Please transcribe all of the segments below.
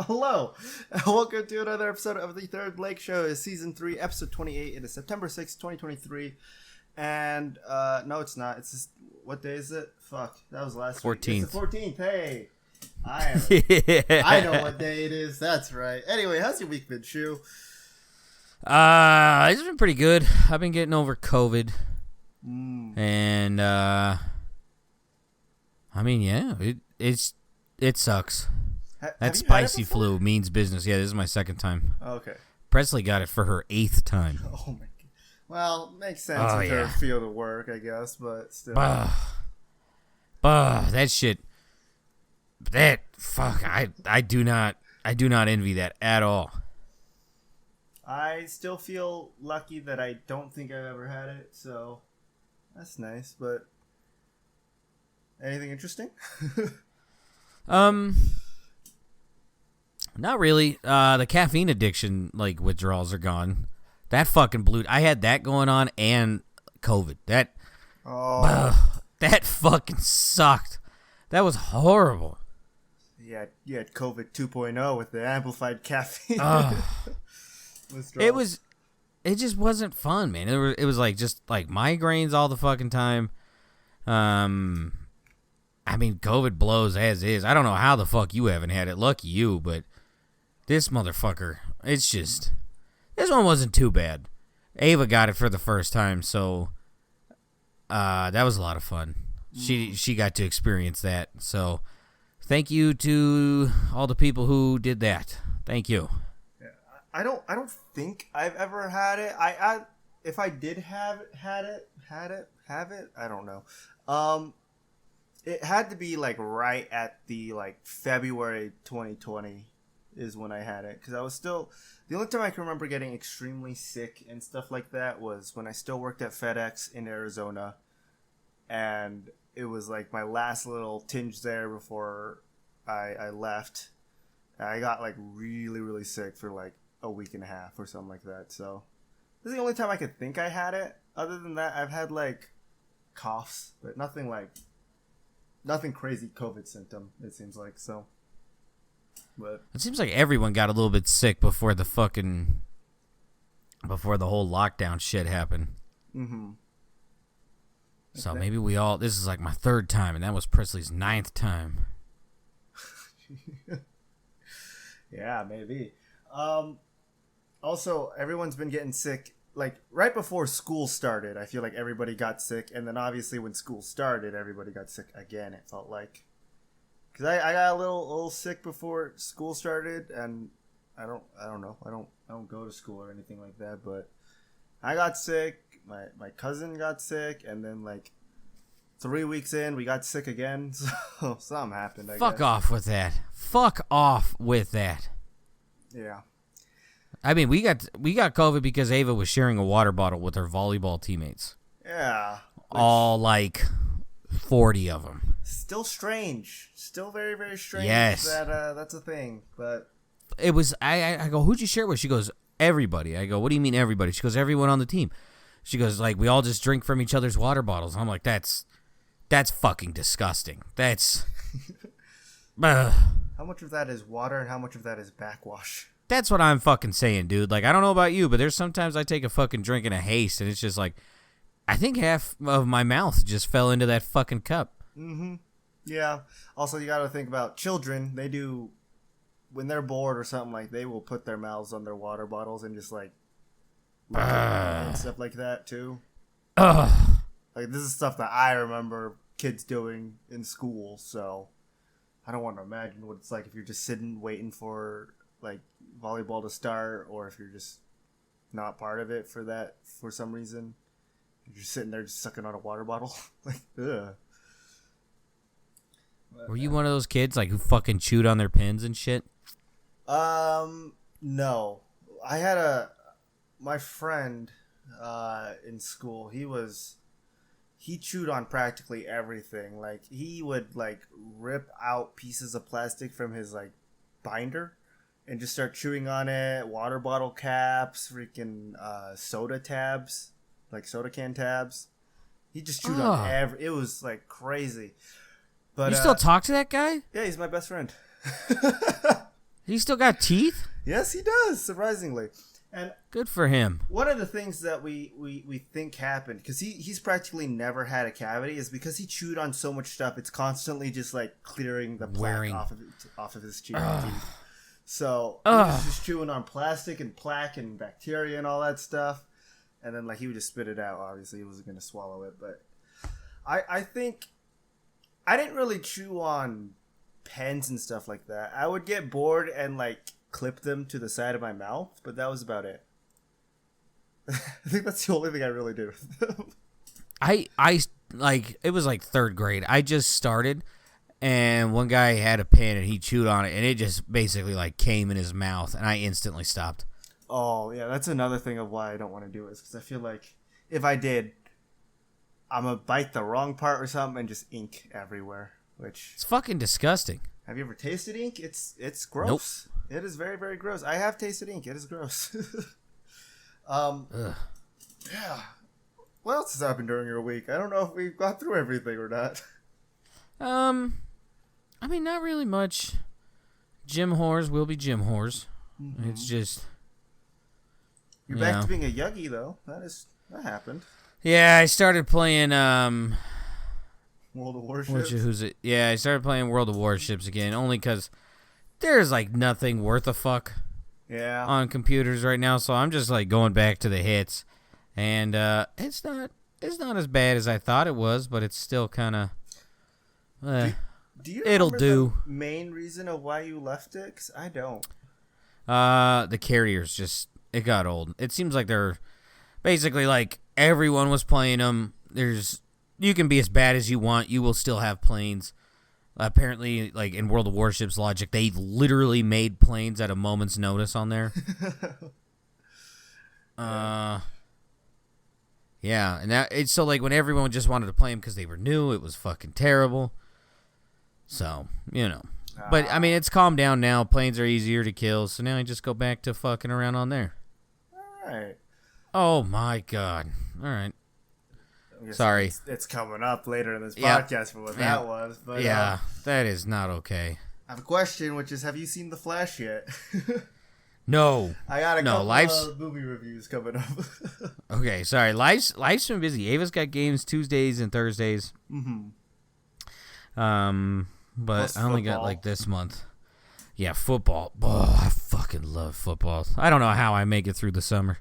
Hello, welcome to another episode of the Third Lake Show. It's season 3, episode 28. It is September 6th, 2023. And, no, it's not. It's just, what day is it? Fuck, that was last 14th. week. It's the 14th. Hey, I know what day it is. That's right. Anyway, how's your week been, Shoo? It's been pretty good. I've been getting over COVID. And, I mean, yeah, it sucks. That spicy flu means business. Yeah, this is my second time. Okay. Presley got it for her 8th time. Oh, my God. Well, makes sense with her field of work, I guess, but still. That shit. I do not envy that at all. I still feel lucky that I don't think I've ever had it, so that's nice, but anything interesting? Not really. The caffeine addiction, withdrawals are gone. That fucking blew. I had that going on and COVID. That fucking sucked. That was horrible. Yeah, you had COVID 2.0 with the amplified caffeine. It just wasn't fun, man. It was just migraines all the fucking time. I mean, COVID blows as is. I don't know how the fuck you haven't had it. Lucky you, but this motherfucker, this one wasn't too bad. Ava got it for the first time, so that was a lot of fun. She got to experience that. So thank you to all the people who did that. Thank you. Yeah, I don't think I've ever had it. If I did have it, I don't know. It had to be right at the February 2020 is when I had it, because I was still, the only time I can remember getting extremely sick and stuff like that was when I still worked at FedEx in Arizona, and it was my last little tinge there before I left. I got really, really sick for a week and a half or something like that. So this is the only time I could think I had it. Other than that, I've had coughs, but nothing crazy COVID symptom, it seems like. So, but it seems like everyone got a little bit sick before the whole lockdown shit happened. Mm-hmm. So maybe this is my 3rd time, and that was Presley's 9th time. Yeah, maybe. Also, everyone's been getting sick. Right before school started, I feel like everybody got sick, and then obviously when school started, everybody got sick again. It felt like, because I got a little sick before school started, and I don't know, I don't go to school or anything like that, but I got sick. My cousin got sick, and then 3 weeks in, we got sick again. So something happened. I Fuck guess. off with that. Fuck off with that. Yeah. I mean, we got COVID because Ava was sharing a water bottle with her volleyball teammates. Yeah. All 40 of them. Still strange. Still very, very strange. Yes. That's a thing. But it was. I go, who'd you share it with? She goes, everybody. I go, what do you mean everybody? She goes, everyone on the team. She goes, we all just drink from each other's water bottles. I'm like, that's fucking disgusting. That's. How much of that is water and how much of that is backwash? That's what I'm fucking saying, dude. I don't know about you, but there's sometimes I take a fucking drink in a haste, and it's just I think half of my mouth just fell into that fucking cup. Mm-hmm. Yeah. Also, you got to think about children. They do, when they're bored or something, they will put their mouths on their water bottles and just, and stuff like that, too. This is stuff that I remember kids doing in school, so I don't want to imagine what it's like if you're just sitting waiting for volleyball to start, or if you're just not part of it for some reason. You're just sitting there just sucking on a water bottle. Ugh. Were you one of those kids who fucking chewed on their pens and shit? No. I had my friend in school, he chewed on practically everything. He would rip out pieces of plastic from his binder and just start chewing on it. Water bottle caps, freaking soda tabs, soda can tabs. He just chewed on it was crazy. But you still talk to that guy? Yeah, he's my best friend. He still got teeth? Yes, he does, surprisingly. And good for him. One of the things that we think happened, because he's practically never had a cavity, is because he chewed on so much stuff. It's constantly just like clearing the plaque off of his teeth. So he was just chewing on plastic and plaque and bacteria and all that stuff. And then like he would just spit it out. Obviously, he wasn't going to swallow it. But I think I didn't really chew on pens and stuff like that. I would get bored and like clip them to the side of my mouth, but that was about it. I think that's the only thing I really did with them. I like, it was like third grade. I just started, and one guy had a pen and he chewed on it, and it just basically like came in his mouth, and I instantly stopped. Oh yeah, that's another thing of why I don't want to do it, because I feel like if I did, I'm gonna bite the wrong part or something and just ink everywhere. Which it's fucking disgusting. Have you ever tasted ink? It's gross. Nope. It is very, very gross. I have tasted ink. It is gross. Yeah. What else has happened during your week? I don't know if we've got through everything or not. I mean, not really much. Gym whores will be gym whores. Mm-hmm. It's just... You're back to being a Yuggy, though. That happened. Yeah, I started playing, World of Warships? Yeah, I started playing World of Warships again, only because there's, like, nothing worth a fuck on computers right now, so I'm just, like, going back to the hits. And it's not as bad as I thought it was, but it's still kind of... do you remember the main reason of why you left it? 'Cause I don't. The carriers just... It got old. It seems like they're... Basically, like, everyone was playing them. You can be as bad as you want. You will still have planes. Apparently, like, in World of Warships logic, they literally made planes at a moment's notice on there. Yeah, and it's so, like, when everyone just wanted to play them because they were new, it was fucking terrible. So, you know. But, I mean, it's calmed down now. Planes are easier to kill, so now I just go back to fucking around on there. All right. Oh, my God. All right. Sorry. It's coming up later in this podcast for what that was. But, yeah, that is not okay. I have a question, which is, have you seen The Flash yet? No. I got a couple of movie reviews coming up. Okay, sorry. Life's been busy. Ava's got games Tuesdays and Thursdays. Mm-hmm. But plus I only got, like, this month. Yeah, football. Oh, I fucking love football. I don't know how I make it through the summer.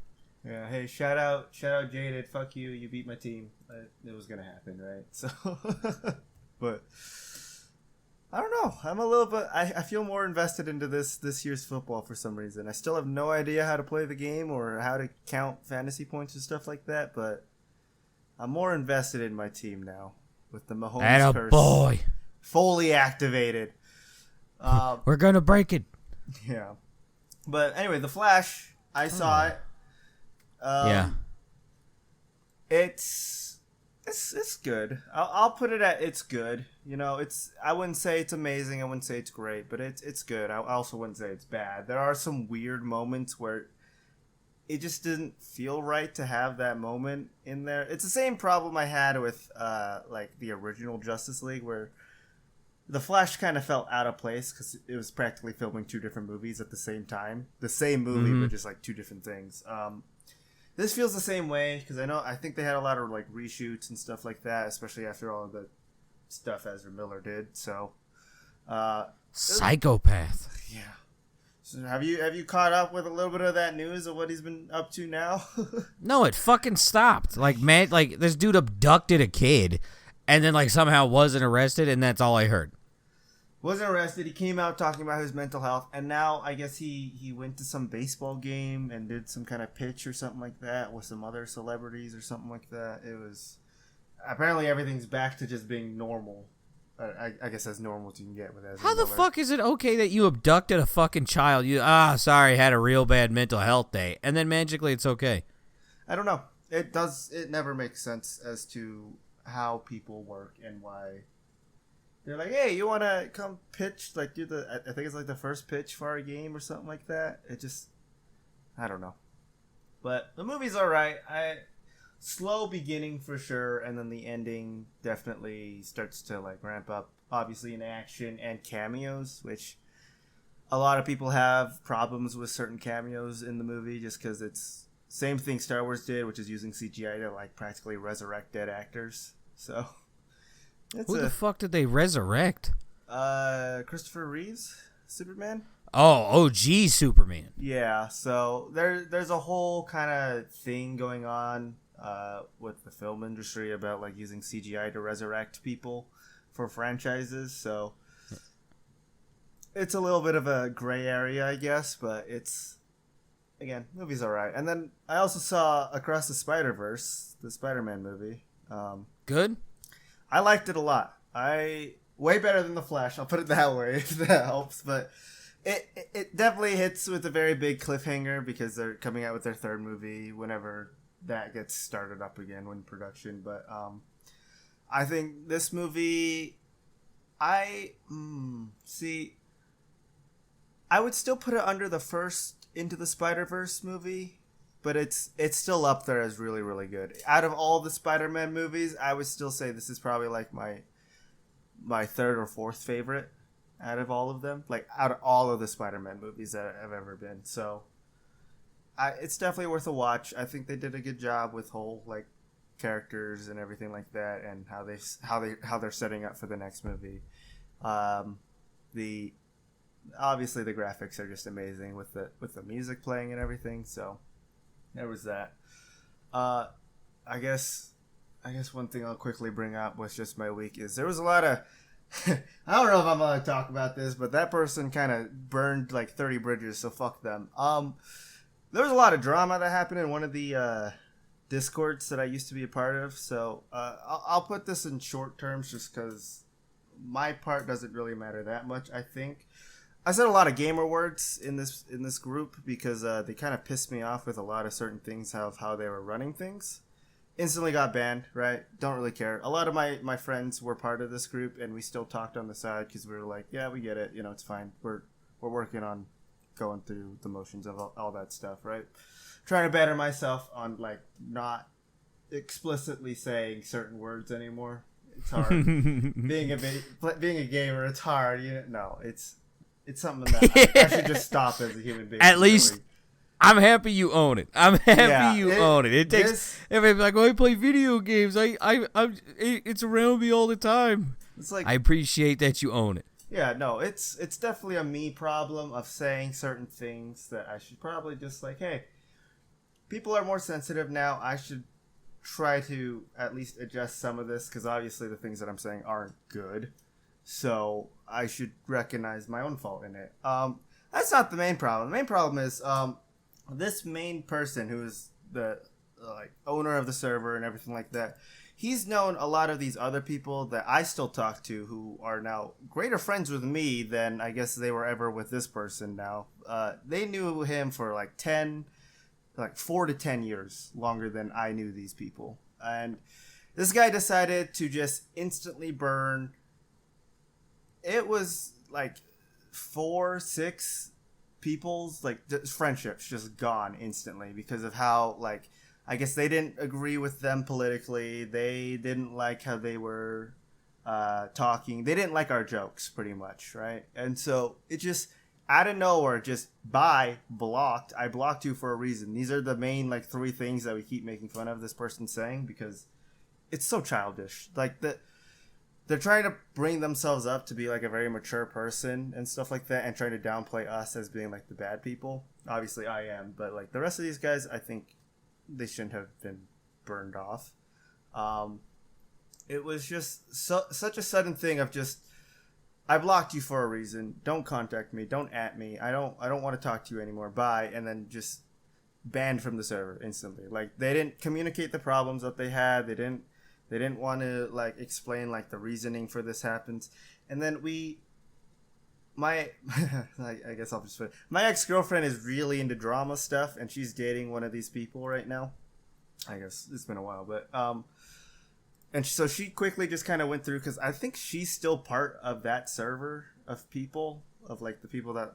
Yeah, hey, shout out Jaded. Fuck you, you beat my team. It was gonna happen, right? So, but I don't know. I'm a little bit. I feel more invested into this year's football for some reason. I still have no idea how to play the game or how to count fantasy points and stuff like that. But I'm more invested in my team now with the Mahomes curse boy fully activated. We're gonna break it. Yeah, but anyway, The Flash. I saw it. Yeah, it's good. I'll put it at it's good. You know, I wouldn't say it's amazing. I wouldn't say it's great, but it's good. I also wouldn't say it's bad. There are some weird moments where it just didn't feel right to have that moment in there. It's the same problem I had with like the original Justice League, where The Flash kind of felt out of place because it was practically filming two different movies at the same time. The same movie, but just like two different things. This feels the same way because I think they had a lot of like reshoots and stuff like that, especially after all of the stuff Ezra Miller did. So, psychopath. Yeah. So have you caught up with a little bit of that news of what he's been up to now? No, it fucking stopped. Like, man, like this dude abducted a kid, and then like somehow wasn't arrested, and that's all I heard. Wasn't arrested. He came out talking about his mental health, and now I guess he went to some baseball game and did some kind of pitch or something like that with some other celebrities or something like that. It was apparently everything's back to just being normal. I guess as normal as you can get with Ezra How the Miller. fuck is it okay that you abducted a fucking child? Sorry, had a real bad mental health day, and then magically it's okay. I don't know. It never makes sense as to how people work and why. They're like, hey, you want to come pitch? Like, I think it's like the first pitch for our game or something like that. I don't know. But the movie's alright. Slow beginning for sure, and then the ending definitely starts to like ramp up, obviously in action and cameos, which a lot of people have problems with certain cameos in the movie just because it's same thing Star Wars did, which is using CGI to like practically resurrect dead actors. So Who the fuck did they resurrect? Christopher Reeves, Superman. Oh, OG Superman. Yeah, so there's a whole kind of thing going on with the film industry about like using CGI to resurrect people for franchises. So it's a little bit of a gray area, I guess, but it's again, movie's alright. And then I also saw Across the Spider-Verse, the Spider-Man movie. Good. I liked it a lot. Way better than The Flash. I'll put it that way if that helps. But it definitely hits with a very big cliffhanger because they're coming out with their third movie whenever that gets started up again when production. But I think this movie, I would still put it under the first Into the Spider-Verse movie. But it's still up there as really, really good. Out of all the Spider-Man movies, I would still say this is probably like my third or fourth favorite out of all of them. Like out of all of the Spider-Man movies that have ever been. So it's definitely worth a watch. I think they did a good job with whole like characters and everything like that, and how they're setting up for the next movie. Obviously the graphics are just amazing with the music playing and everything. So. There was that. I guess one thing I'll quickly bring up was just my week is there was a lot of I don't know if I'm gonna talk about this, but that person kind of burned like 30 bridges, so fuck them. There was a lot of drama that happened in one of the Discords that I used to be a part of, so I'll put this in short terms just because my part doesn't really matter that much. I think I said a lot of gamer words in this group because they kind of pissed me off with a lot of certain things of how they were running things. Instantly got banned, right? Don't really care. A lot of my friends were part of this group, and we still talked on the side because we were like, yeah, we get it. You know, it's fine. We're working on going through the motions of all that stuff, right? Trying to better myself on like not explicitly saying certain words anymore. It's hard. being a gamer, it's hard. It's something that I should just stop as a human being. At least, I'm happy you own it. I'm happy you own it. It takes everybody like, oh, I play video games. It's around me all the time. It's like I appreciate that you own it. Yeah, no, it's definitely a me problem of saying certain things that I should probably just like, hey, people are more sensitive now. I should try to at least adjust some of this because obviously the things that I'm saying aren't good. So I should recognize my own fault in it. That's not the main problem. The main problem is this main person who is the owner of the server and everything like that. He's known a lot of these other people that I still talk to who are now greater friends with me than I guess they were ever with this person now. They knew him for 4 to 10 years longer than I knew these people. And this guy decided to just instantly burn. It was 4, 6 people's friendships just gone instantly because of how I guess they didn't agree with them politically. They didn't like how they were talking. They didn't like our jokes pretty much, right? And so it just out of nowhere, just blocked. I blocked you for a reason. These are the main 3 things that we keep making fun of this person saying because it's so childish. They're trying to bring themselves up to be a very mature person and stuff like that and trying to downplay us as being the bad people. Obviously I am, but the rest of these guys, I think they shouldn't have been burned off. It was just such a sudden thing of just, I blocked you for a reason. Don't contact me. Don't at me. I don't want to talk to you anymore. Bye. And then just banned from the server instantly. They didn't communicate the problems that they had. They didn't want to explain the reasoning for this happens. And then I guess I'll just put it. My ex-girlfriend is really into drama stuff and she's dating one of these people right now. I guess it's been a while, but and so she quickly just kind of went through because I think she's still part of that server of people of the people that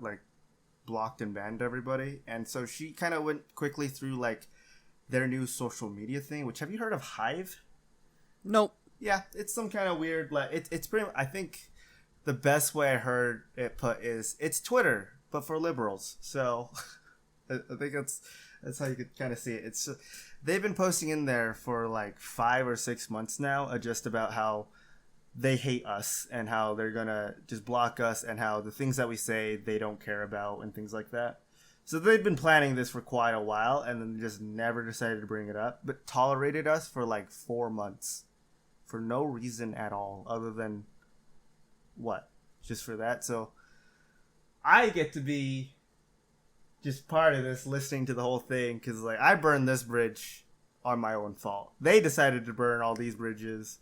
blocked and banned everybody. And so she kind of went quickly through their new social media thing, which have you heard of Hive? Nope. Yeah, it's some kind of weird it's pretty. I think the best way I heard it put is it's Twitter but for liberals. So I think that's how you could kind of see it. It's they've been posting in there for like 5 or 6 months now, just about how they hate us and how they're gonna just block us and how the things that we say they don't care about and things like that. So they've been planning this for quite a while and then just never decided to bring it up, but tolerated us for like 4 months for no reason at all other than what? Just for that. So I get to be just part of this, listening to the whole thing, because like I burned this bridge on my own fault. They decided to burn all these bridges,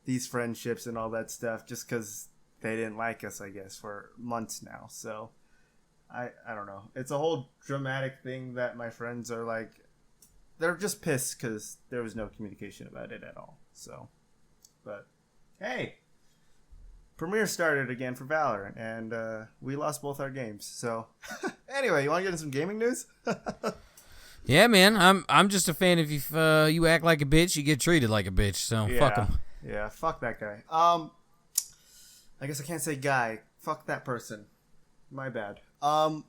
these friendships and all that stuff just because they didn't like us, I guess, for months now. So I don't know. It's a whole dramatic thing that my friends are like, they're just pissed because there was no communication about it at all. So, but hey, Premiere started again for Valorant, and we lost both our games. So anyway, you want to get into some gaming news? Yeah, man. I'm just a fan. If you act like a bitch, you get treated like a bitch. So fuck him. Yeah, fuck that guy. I guess I can't say guy. Fuck that person. My bad. Yeah,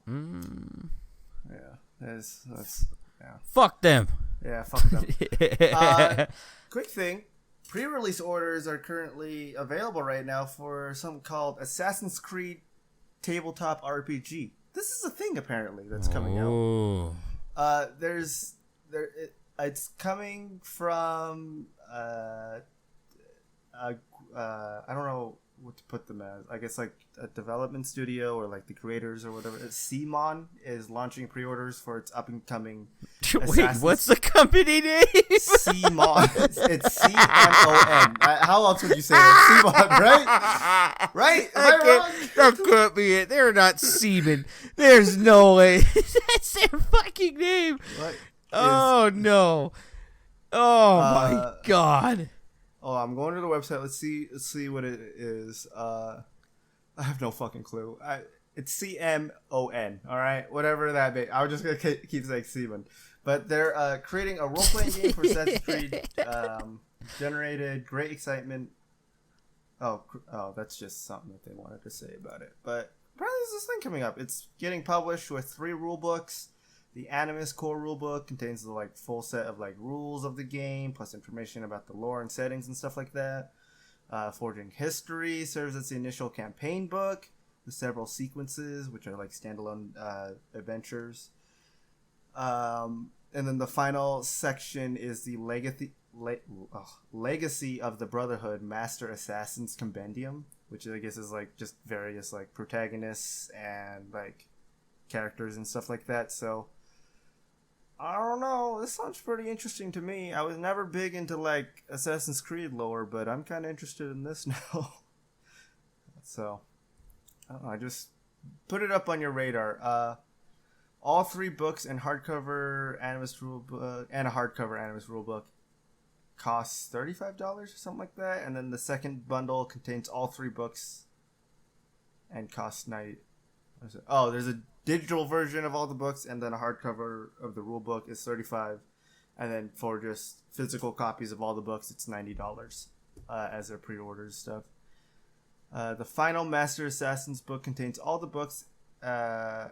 that's yeah. Fuck them. Yeah, fuck them. Quick thing. Pre-release orders are currently available right now for something called Assassin's Creed Tabletop RPG. This is a thing apparently that's coming out. It's coming from I don't know what to put them as. I guess like a development studio or like the creators or whatever. Simon is launching pre-orders for its up and coming. Wait, what's the company name? Simon. It's CMON. How else would you say it? Simon, right? Right? That can't be it. They're not seamen. There's no way. That's their fucking name. Oh no. Oh my god. Oh, I'm going to the website. Let's see what it is. I have no fucking clue. It's CMON. All right, whatever that may. I was just gonna keep saying Seaman, but they're creating a role-playing game for Assassin's Creed. Generated great excitement. Oh, that's just something that they wanted to say about it. But apparently, there's this thing coming up. It's getting published with 3 rule books. The Animus core rulebook contains the like full set of like rules of the game, plus information about the lore and settings and stuff like that. Forging History serves as the initial campaign book with several sequences, which are like standalone adventures. And then the final section is the Legacy of the Brotherhood Master Assassins Compendium, which I guess is like just various like protagonists and like characters and stuff like that. So I don't know. This sounds pretty interesting to me. I was never big into like Assassin's Creed lore, but I'm kind of interested in this now. So I don't know. I just put it up on your radar. All 3 books and hardcover Animus rulebook and a hardcover Animus rulebook costs $35 or something like that, and then the second bundle contains all 3 books and costs $90. Oh, there's a digital version of all the books, and then a hardcover of the rule book is $35, and then for just physical copies of all the books, it's $90 as their pre-orders stuff. The final Master Assassins book contains all the books. The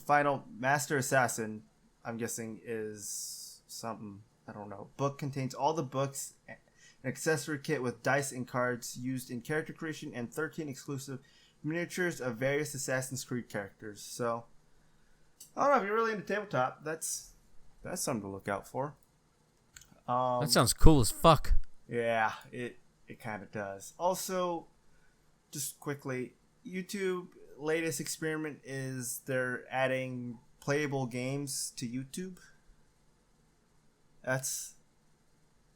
final Master Assassin, I'm guessing, is something, I don't know. Book contains all the books, an accessory kit with dice and cards used in character creation, and 13 exclusive miniatures of various Assassin's Creed characters. So, I don't know, if you're really into tabletop, that's something to look out for. That sounds cool as fuck. Yeah, it kind of does. Also, just quickly, YouTube latest experiment is they're adding playable games to YouTube. That's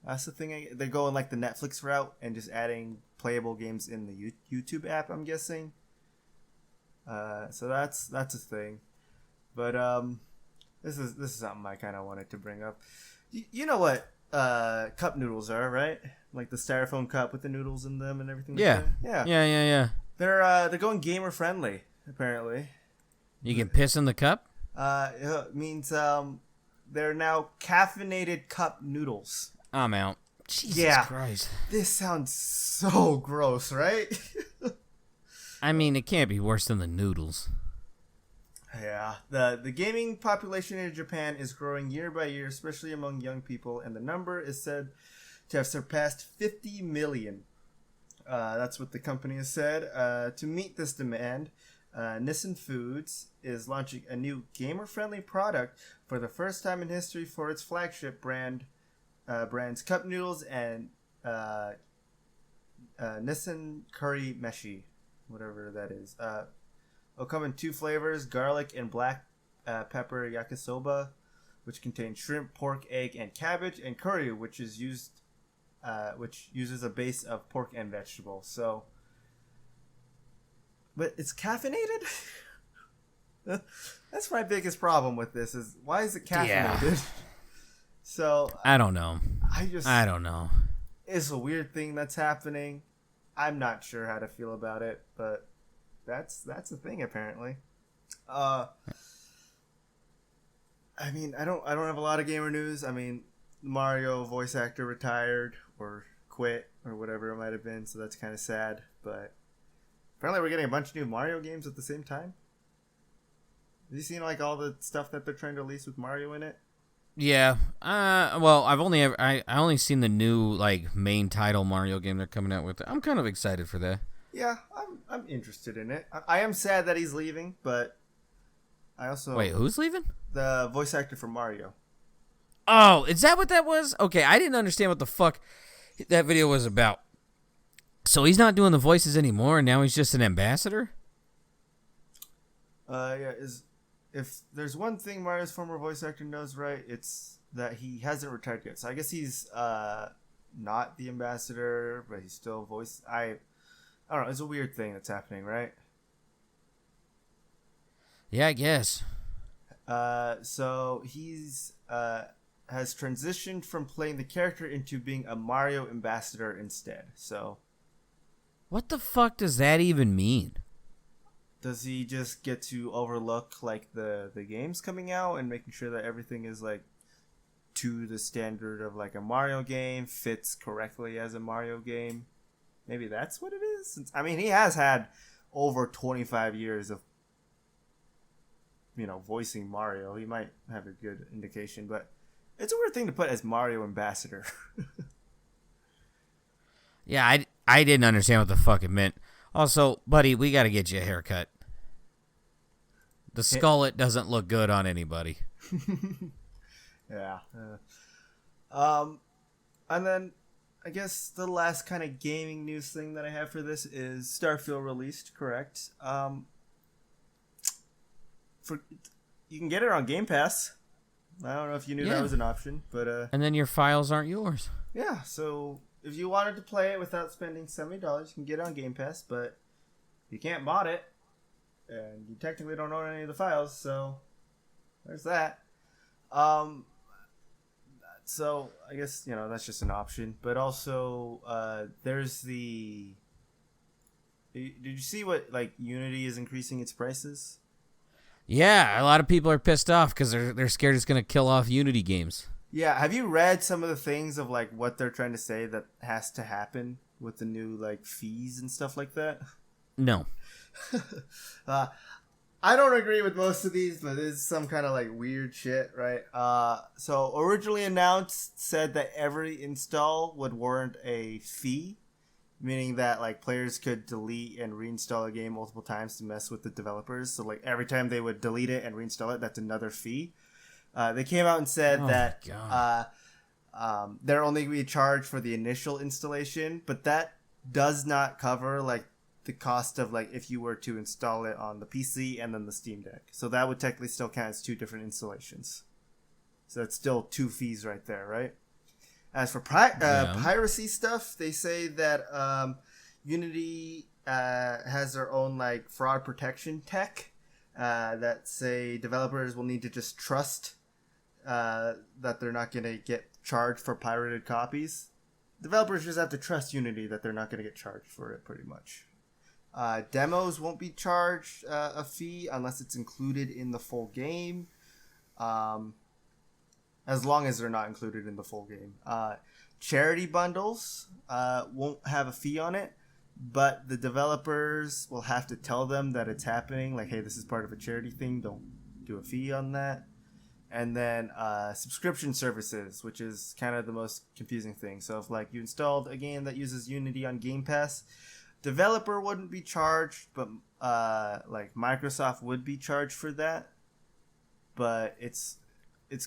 the thing. They're going like the Netflix route and just adding playable games in the YouTube app, I'm guessing. So that's a thing. But this is something I kind of wanted to bring up. You know what cup noodles are, right? Like the styrofoam cup with the noodles in them and everything. Yeah. Like that? Yeah. They're going gamer friendly apparently. You can piss in the cup? It means they're now caffeinated cup noodles. I'm out. Jesus Christ. This sounds so gross, right? I mean, it can't be worse than the noodles. Yeah, the gaming population in Japan is growing year by year, especially among young people, and the number is said to have surpassed 50 million. That's what the company has said. To meet this demand, Nissan Foods is launching a new gamer-friendly product for the first time in history for its flagship brand's cup noodles and Nissan curry meshi, whatever that is. It'll come in 2 flavors: garlic and black pepper yakisoba, which contains shrimp, pork, egg, and cabbage, and curry, which uses a base of pork and vegetable. So, but it's caffeinated. That's my biggest problem with this: is why is it caffeinated? Yeah. So I don't know. I don't know. It's a weird thing that's happening. I'm not sure how to feel about it, but that's a thing apparently. I mean, I don't have a lot of gamer news. I mean, Mario voice actor retired or quit or whatever it might have been, so that's kind of sad. But apparently, we're getting a bunch of new Mario games at the same time. Have you seen like all the stuff that they're trying to release with Mario in it? Yeah. Well, I only seen the new like main title Mario game they're coming out with. I'm kind of excited for that. Yeah, I'm interested in it. I am sad that he's leaving, but I also wait. Who's leaving? The voice actor for Mario. Oh, is that what that was? Okay, I didn't understand what the fuck that video was about. So he's not doing the voices anymore, and now he's just an ambassador? Yeah. If there's one thing Mario's former voice actor knows, right, it's that he hasn't retired yet. So I guess he's not the ambassador, but he's still voice. I don't know. It's a weird thing that's happening, right? Yeah, I guess. So he's has transitioned from playing the character into being a Mario ambassador instead. So, what the fuck does that even mean? Does he just get to overlook like the games coming out and making sure that everything is like to the standard of like a Mario game, fits correctly as a Mario game? Maybe that's what it is. I mean, he has had over 25 years of voicing Mario. He might have a good indication, but it's a weird thing to put as Mario ambassador. Yeah, I didn't understand what the fuck it meant. Also, buddy, we got to get you a haircut. The skullet doesn't look good on anybody. Yeah. And then I guess the last kind of gaming news thing that I have for this is Starfield released, correct? You can get it on Game Pass. I don't know if you knew that was an option, but and then your files aren't yours. Yeah, so if you wanted to play it without spending $70, you can get it on Game Pass, but you can't mod it, and you technically don't own any of the files, so there's that. So I guess that's just an option, but also there's the. Did you see what Unity is increasing its prices? Yeah, a lot of people are pissed off because they're scared it's going to kill off Unity games. Yeah, have you read some of the things of what they're trying to say that has to happen with the new fees and stuff like that? No. I don't agree with most of these, but it's some kind of weird shit, right? So originally announced said that every install would warrant a fee, meaning that players could delete and reinstall a game multiple times to mess with the developers. So every time they would delete it and reinstall it, that's another fee. They came out and said that they're only going to be charged for the initial installation, but that does not cover the cost of if you were to install it on the PC and then the Steam Deck. So that would technically still count as 2 different installations. So that's still 2 fees right there, right? As for piracy stuff, they say that Unity has their own fraud protection tech that say developers will need to just trust that they're not going to get charged for pirated copies. Developers just have to trust Unity that they're not going to get charged for it, pretty much. Demos won't be charged a fee unless it's included in the full game. As long as they're not included in the full game. Charity bundles won't have a fee on it. but the developers will have to tell them that it's happening. Like, hey, this is part of a charity thing. Don't do a fee on that. And then subscription services, which is kind of the most confusing thing. So if like you installed a game that uses Unity on Game Pass, developer wouldn't be charged, but like Microsoft would be charged for that. But it's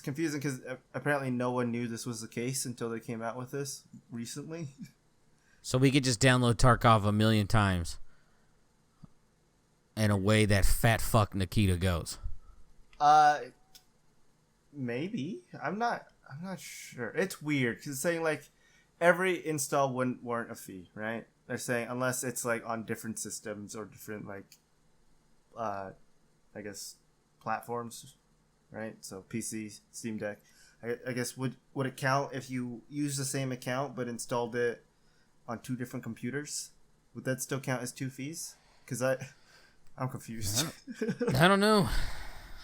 confusing because apparently no one knew this was the case until they came out with this recently. So we could just download Tarkov 1,000,000 times and away that fat fuck Nikita goes. Maybe. I'm not sure. It's weird because it's saying like every install wouldn't warrant a fee, right? They're saying unless it's like on different systems or different like I guess platforms, right? So PC, Steam Deck. I guess would it count if you use the same account but installed it on 2 different computers? Would that still count as 2 fees? Because I'm confused. I don't know.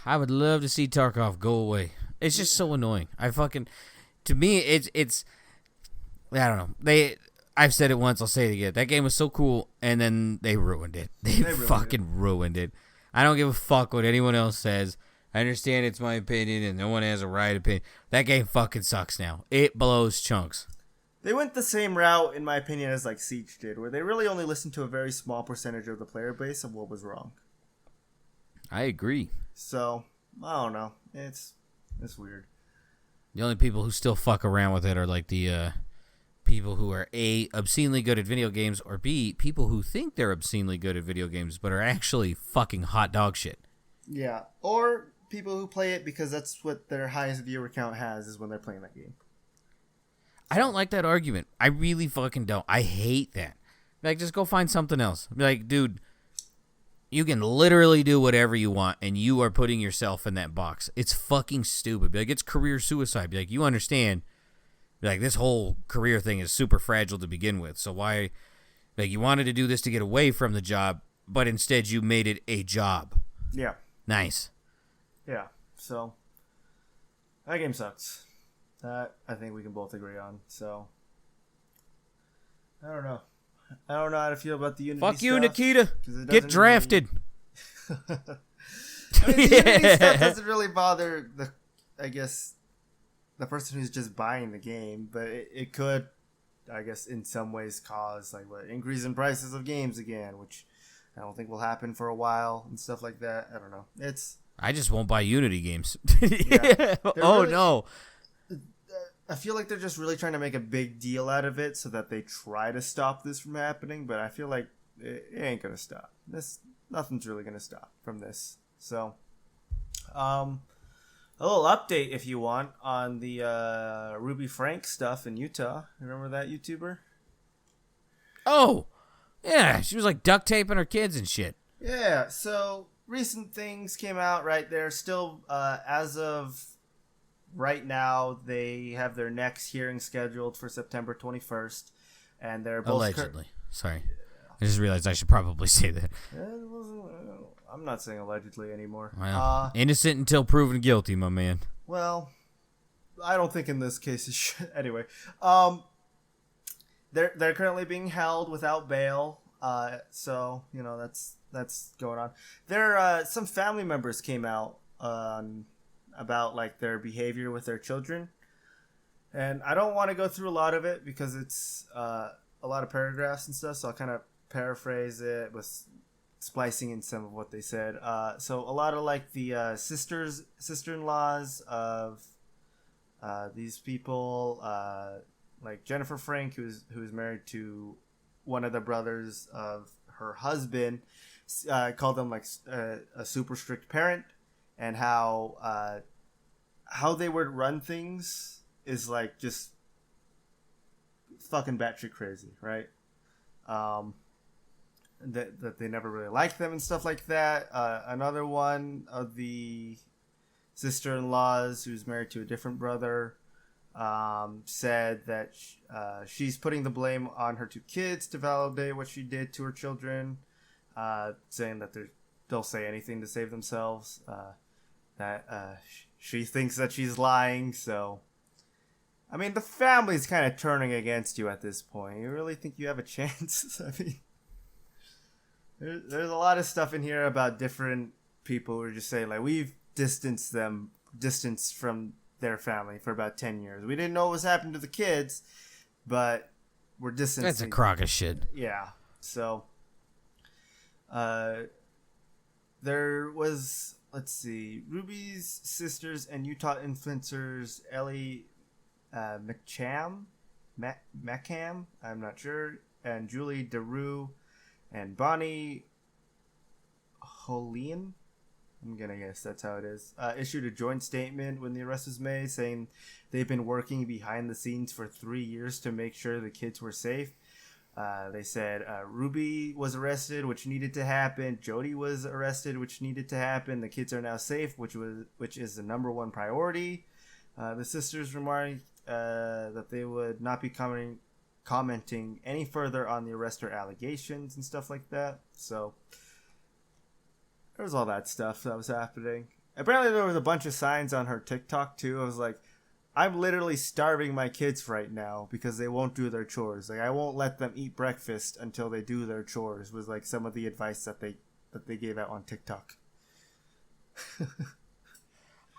I would love to see Tarkov go away. It's just so annoying. To me, it's I don't know. I've said it once, I'll say it again. That game was so cool, and then they ruined it. They fucking ruined it. I don't give a fuck what anyone else says. I understand it's my opinion, and no one has a right opinion. That game fucking sucks now. It blows chunks. They went the same route, in my opinion, as like Siege did, where they really only listened to a very small percentage of the player base of what was wrong. I agree. So, I don't know. It's weird. The only people who still fuck around with it are like the people who are A, obscenely good at video games, or B, people who think they're obscenely good at video games but are actually fucking hot dog shit. Yeah, or people who play it because that's what their highest viewer count has is when they're playing that game. I don't like that argument. I really fucking don't. I hate that. Like, just go find something else. Be like, dude, you can literally do whatever you want, and you are putting yourself in that box. It's fucking stupid. Be like, it's career suicide. Be like, you understand. Be like, this whole career thing is super fragile to begin with. So why, like, you wanted to do this to get away from the job, but instead you made it a job. Yeah. Nice. Yeah. So, that game sucks. That I think we can both agree on. So, I don't know. I don't know how to feel about the Unity Fuck stuff. you, Nikita. Get drafted. I mean, the Unity stuff doesn't really bother the person who's just buying the game, but it could, I guess, in some ways cause like what increase in prices of games again, which I don't think will happen for a while and stuff like that. I don't know. I just won't buy Unity games. Yeah. Oh, really, no. I feel like they're just really trying to make a big deal out of it so that they try to stop this from happening, but I feel like it ain't gonna stop. Nothing's really gonna stop from this. So, a little update if you want on the Ruby Frank stuff in Utah. Remember that YouTuber? Oh, yeah. She was like duct taping her kids and shit. Yeah. So recent things came out right there. Still, as of right now, they have their next hearing scheduled for September 21st, and they're both allegedly. Sorry, I just realized I should probably say that. I'm not saying allegedly anymore. Well, innocent until proven guilty, my man. Well, I don't think in this case anyway. They're currently being held without bail. So you know that's going on. There some family members came out about like their behavior with their children, and I don't want to go through a lot of it because it's a lot of paragraphs and stuff, so I'll kind of paraphrase it with splicing in some of what they said. So a lot of like the sister-in-laws of these people, like Jennifer Frank, who's married to one of the brothers of her husband, called them like a super strict parent. And how they would run things is like just fucking batshit crazy, right? That they never really liked them and stuff like that. Another one of the sister-in-laws who's married to a different brother said that she's putting the blame on her 2 kids to validate what she did to her children, saying that they'll say anything to save themselves. That she thinks that she's lying, so I mean the family's kind of turning against you at this point. You really think you have a chance? I mean, There's a lot of stuff in here about different people who are just saying, like, we've distanced from their family for about 10 years. We didn't know what was happening to the kids, but we're distancing. That's a crock of shit. Yeah. So, there was, let's see, Ruby's sisters and Utah influencers Ellie McCam, I'm not sure, and Julie DeRue and Bonnie Holian, I'm gonna guess that's how it is, issued a joint statement when the arrest was made, saying they've been working behind the scenes for 3 years to make sure the kids were safe. They said Ruby was arrested, which needed to happen. Jody was arrested, which needed to happen. The kids are now safe, which is the number one priority. The sisters remarked that they would not be commenting any further on the arrest or allegations and stuff like that. So there was all that stuff that was happening. Apparently there was a bunch of signs on her TikTok too. I was like, I'm literally starving my kids right now because they won't do their chores. Like, I won't let them eat breakfast until they do their chores, was like some of the advice that they gave out on TikTok.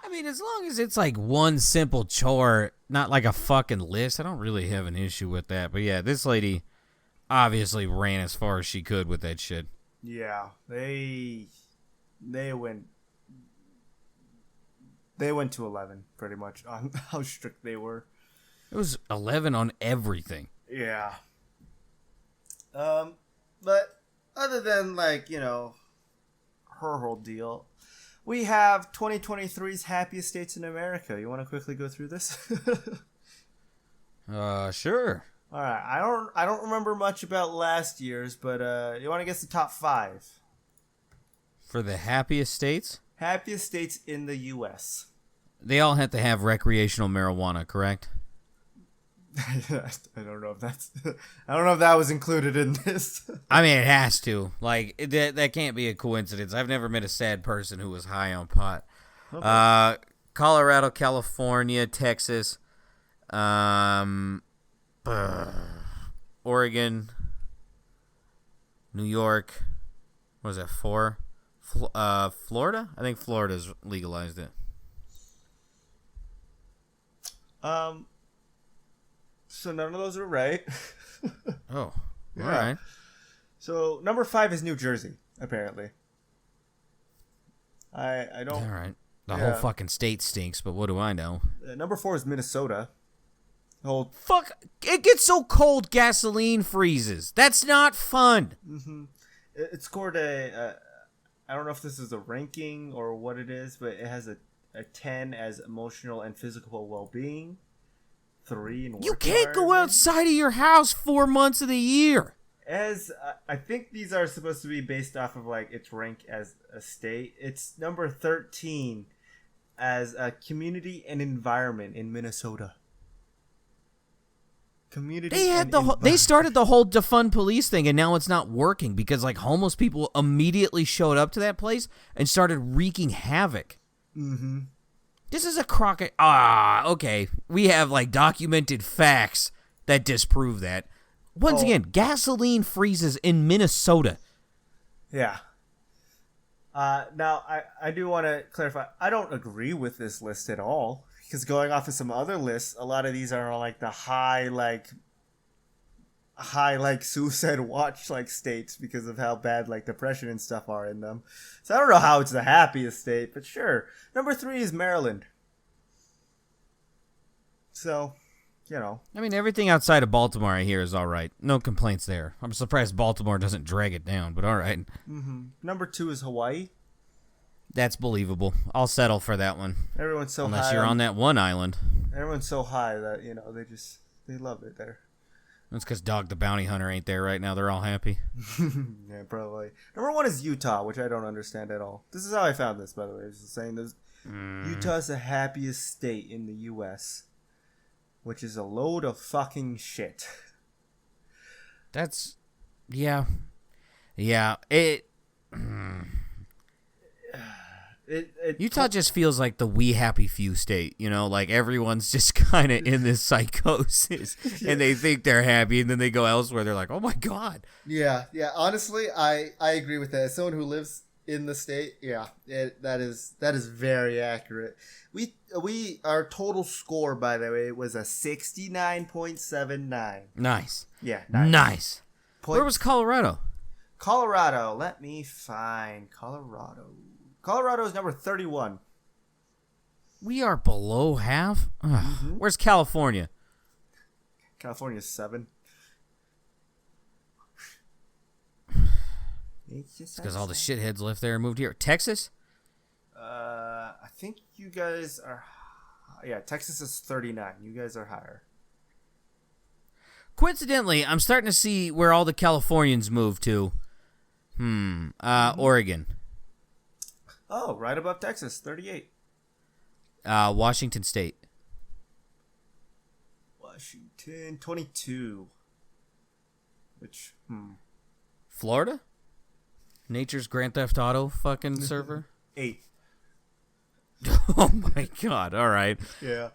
I mean, as long as it's like one simple chore, not like a fucking list, I don't really have an issue with that. But yeah, this lady obviously ran as far as she could with that shit. Yeah, they went to 11 pretty much on how strict they were. It was 11 on everything. Yeah. But other than, like, you know, her whole deal, we have 2023's happiest states in America. You want to quickly go through this? Sure. All right. I don't remember much about last year's, but you want to guess the top 5 for the happiest states? Happiest states in the U.S. They all have to have recreational marijuana, correct? I don't know if that was included in this. I mean, it has to. Like, that can't be a coincidence. I've never met a sad person who was high on pot. Okay. Colorado, California, Texas, Oregon, New York. What was that, 4? Florida? I think Florida's legalized it. So none of those are right. Oh, yeah. All right. So number 5 is New Jersey, apparently. I don't. All right. The whole fucking state stinks, but what do I know? Number 4 is Minnesota. Fuck! It gets so cold, gasoline freezes. That's not fun. Mm-hmm. It scored I don't know if this is a ranking or what it is, but it has a 10 as emotional and physical well-being. 3 in work. You can't go outside of your house 4 months of the year. As I think these are supposed to be based off of like its rank as a state. It's number 13 as a community and environment in Minnesota. They started the whole defund police thing, and now it's not working because like homeless people immediately showed up to that place and started wreaking havoc. Mm-hmm. This is a crock of... okay. We have, like, documented facts that disprove that. Once again, gasoline freezes in Minnesota. Yeah. Now, I do want to clarify. I don't agree with this list at all. Because going off of some other lists, a lot of these are, like, the high suicide watch, like, states because of how bad, like, depression and stuff are in them. So I don't know how it's the happiest state, but sure. Number 3 is Maryland. So, you know. I mean, everything outside of Baltimore I hear is all right. No complaints there. I'm surprised Baltimore doesn't drag it down, but all right. Mm-hmm. Number 2 is Hawaii. That's believable. I'll settle for that one. Everyone's so Unless high. Unless you're on that one island. Everyone's so high that, you know, they love it there. That's because Dog the Bounty Hunter ain't there right now. They're all happy. Yeah, probably. Number 1 is Utah, which I don't understand at all. This is how I found this, by the way. I was just saying this. Utah's the happiest state in the U.S., which is a load of fucking shit. That's... Yeah. Yeah. It... Utah just feels like the we happy few state, you know, like everyone's just kind of in this psychosis and they think they're happy and then they go elsewhere. They're like, oh my God. Yeah. Honestly, I agree with that. As someone who lives in the state, that is very accurate. Our total score, by the way, was a 69.79. Nice. Yeah. Nice. Where was Colorado? Colorado. Let me find Colorado. Colorado is number 31. We are below half? Mm-hmm. Where's California? California's 7. It's because all the shitheads left there and moved here. Texas? I think you guys are... Yeah, Texas is 39. You guys are higher. Coincidentally, I'm starting to see where all the Californians moved to. Oregon. Oh, right above Texas, 38. Washington State. Washington, 22. Which, Florida? Nature's Grand Theft Auto fucking server? 8. Oh my God, all right. Yeah.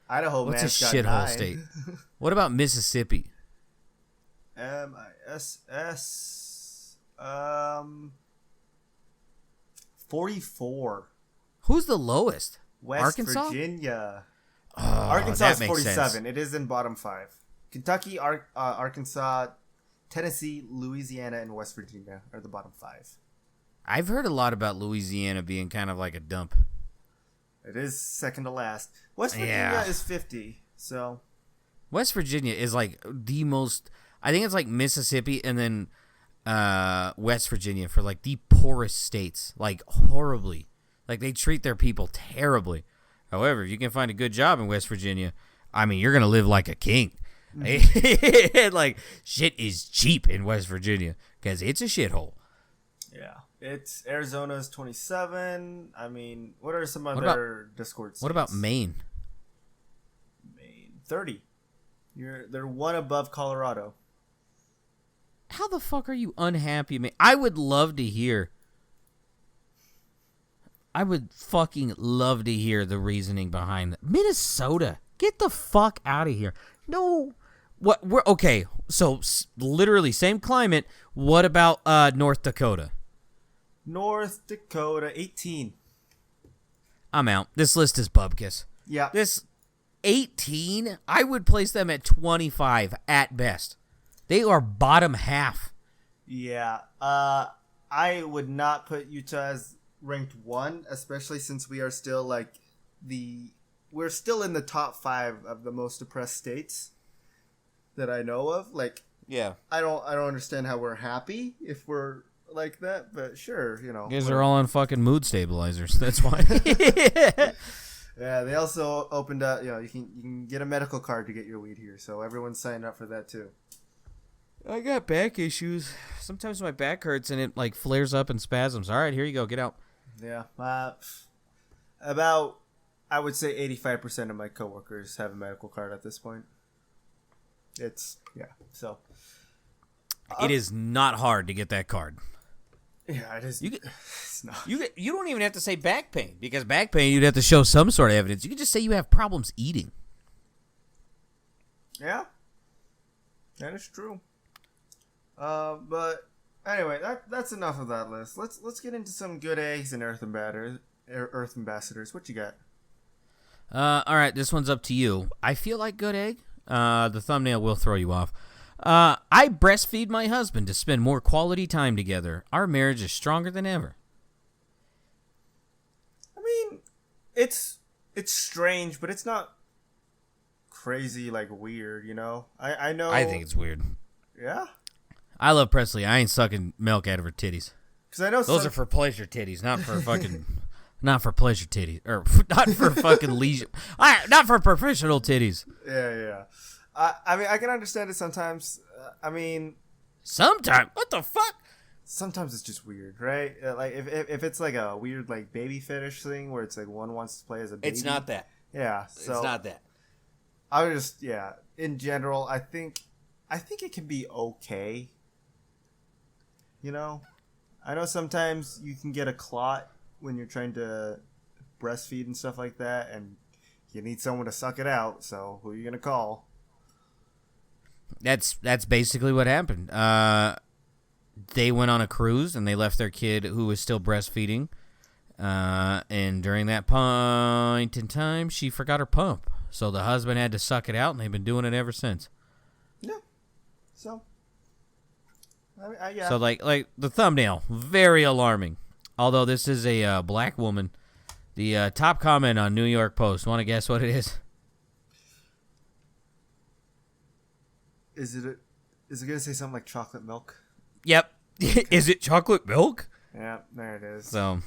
Idaho, what's a shithole state? What about Mississippi? MISS. 44. Who's the lowest? West Arkansas? Virginia. Oh, Arkansas is 47. Sense. It is in bottom 5. Kentucky, Arkansas, Tennessee, Louisiana, and West Virginia are the bottom 5. I've heard a lot about Louisiana being kind of like a dump. It is second to last. West Virginia is 50. So West Virginia is like the most. I think it's like Mississippi and then West Virginia for like the poorest states, like horribly. Like they treat their people terribly. However, if you can find a good job in West Virginia, I mean, you're gonna live like a king. Like shit is cheap in West Virginia because it's a shithole. Yeah, it's Arizona's 27. I mean, what are some other Discord states? What about Maine? Maine 30. They're one above Colorado. How the fuck are you unhappy, man? I would love to hear. I would fucking love to hear the reasoning behind that. Minnesota, get the fuck out of here. No, what? We're okay. So literally same climate. What about North Dakota? North Dakota 18. I'm out. This list is bubkiss. Yeah. This 18. I would place them at 25 at best. They are bottom half. Yeah. I would not put Utah as ranked 1, especially since we are still we're still in the top 5 of the most depressed states that I know of. Like, yeah, I don't understand how we're happy if we're like that, but sure, you know. You guys are all on fucking mood stabilizers. That's why. Yeah, they also opened up. You know, you can get a medical card to get your weed here, so everyone's signed up for that too. I got back issues. Sometimes my back hurts and it like flares up in spasms. All right, here you go. Get out. Yeah. About, I would say 85% of my coworkers have a medical card at this point. So. It is not hard to get that card. Yeah, it is. It's not. You don't even have to say back pain, because back pain you'd have to show some sort of evidence. You can just say you have problems eating. Yeah. That is true. But anyway, that's enough of that list. Let's get into some good eggs and Earth ambassadors. What you got? All right, this one's up to you. I feel like good egg. The thumbnail will throw you off. I breastfeed my husband to spend more quality time together. Our marriage is stronger than ever. I mean, it's strange, but it's not crazy, like weird, you know? I know. I think it's weird. Yeah? I love Presley. I ain't sucking milk out of her titties. Because I know those are for pleasure titties, not for fucking, not for pleasure titties, or not for fucking leisure, not for professional titties. Yeah. I mean, I can understand it sometimes. I mean, sometimes. What the fuck? Sometimes it's just weird, right? Like if it's like a weird like baby fetish thing where it's like one wants to play as a baby. It's not that. Yeah, so it's not that. I would just in general, I think it can be okay. You know, I know sometimes you can get a clot when you're trying to breastfeed and stuff like that, and you need someone to suck it out. So who are you gonna call? That's basically what happened. They went on a cruise and they left their kid who was still breastfeeding. And during that point in time, she forgot her pump. So the husband had to suck it out, and they've been doing it ever since. Yeah. So. Yeah. So like the thumbnail, very alarming. Although this is a black woman. The top comment on New York Post. Want to guess what it is? Is it gonna say something like chocolate milk? Yep. Is it chocolate milk? Yeah, there it is. So,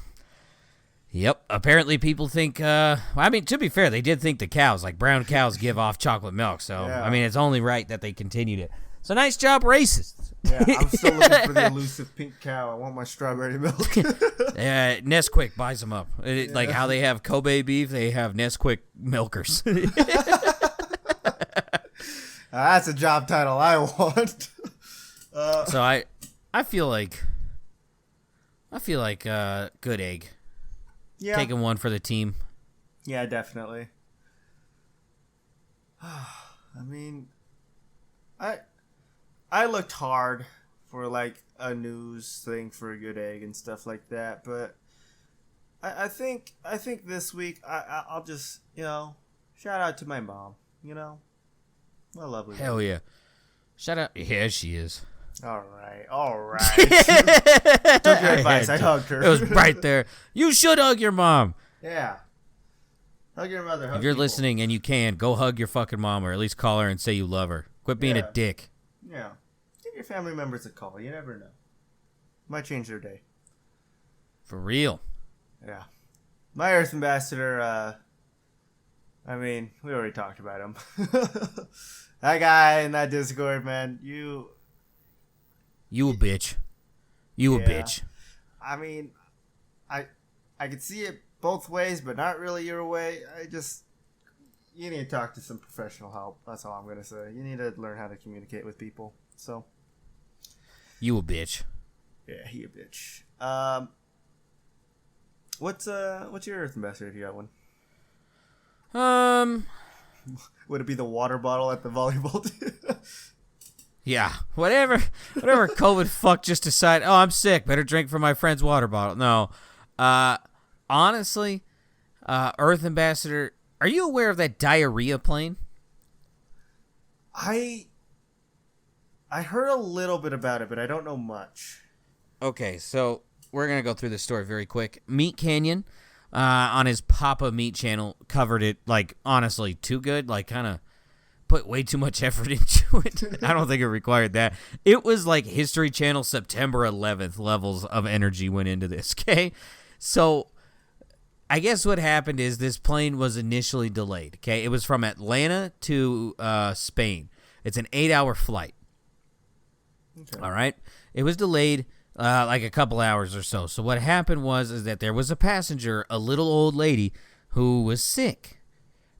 yep. Apparently people think, I mean, to be fair, they did think the cows, like brown cows, give off chocolate milk. So, yeah. I mean, it's only right that they continued it. So, nice job, racists. Yeah, I'm still looking for the elusive pink cow. I want my strawberry milk. Yeah, Nesquik buys them up. Like how they have Kobe beef, they have Nesquik milkers. That's a job title I want. So I feel like good egg. Yeah. Taking one for the team. Yeah, definitely. I mean, I looked hard for like a news thing for a good egg and stuff like that, but I think this week I'll just, shout out to my mom, what a lovely Hell lady. yeah. Shout out. Yeah, she is. All right. Took your advice. I hugged her. It was right there. You should hug your mom. Yeah. Hug your mother. If you're listening and you can, go hug your fucking mom, or at least call her and say you love her. Quit being a dick. Yeah. Give your family members a call. You never know. Might change their day. For real. Yeah. My Earth Ambassador, I mean, we already talked about him. That guy in that Discord, man, You a bitch. You a bitch. I mean, I could see it both ways, but not really your way. You need to talk to some professional help. That's all I'm going to say. You need to learn how to communicate with people. So. You a bitch. Yeah, he a bitch. What's your Earth Ambassador if you got one? Would it be the water bottle at the volleyball team? Yeah, whatever COVID fuck just decide, oh, I'm sick, better drink from my friend's water bottle. No. Honestly, Earth Ambassador, are you aware of that diarrhea plane? I heard a little bit about it, but I don't know much. Okay, so we're going to go through this story very quick. Meat Canyon, on his Papa Meat channel, covered it, like, honestly, too good. Like, kind of put way too much effort into it. I don't think it required that. It was like History Channel September 11th levels of energy went into this, okay? So I guess what happened is this plane was initially delayed, okay? It was from Atlanta to Spain. It's an 8-hour flight. Okay. All right? It was delayed like a couple hours or so. So what happened is that there was a passenger, a little old lady, who was sick.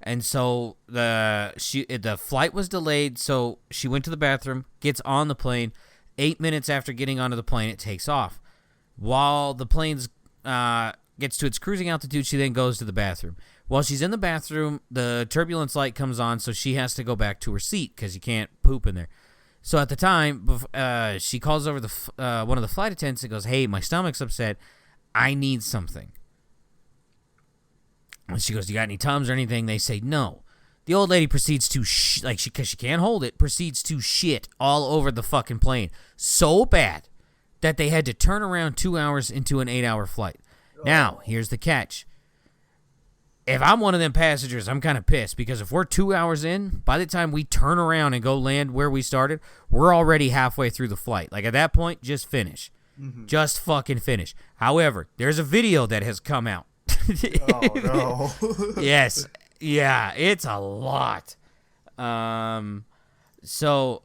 And so the flight was delayed, so she went to the bathroom, gets on the plane. 8 minutes after getting onto the plane, it takes off. While the plane gets to its cruising altitude, she then goes to the bathroom. While she's in the bathroom, the turbulence light comes on, so she has to go back to her seat because you can't poop in there. So at the time, she calls over one of the flight attendants and goes, "Hey, my stomach's upset. I need something." And she goes, "Do you got any Tums or anything?" They say no. The old lady proceeds to, because she can't hold it, proceeds to shit all over the fucking plane. So bad that they had to turn around 2 hours into an 8-hour flight. Now, here's the catch. If I'm one of them passengers, I'm kind of pissed because if we're 2 hours in, by the time we turn around and go land where we started, we're already halfway through the flight. Like at that point, just finish. Mm-hmm. Just fucking finish. However, there's a video that has come out. Oh, no. Yes. Yeah, it's a lot. So,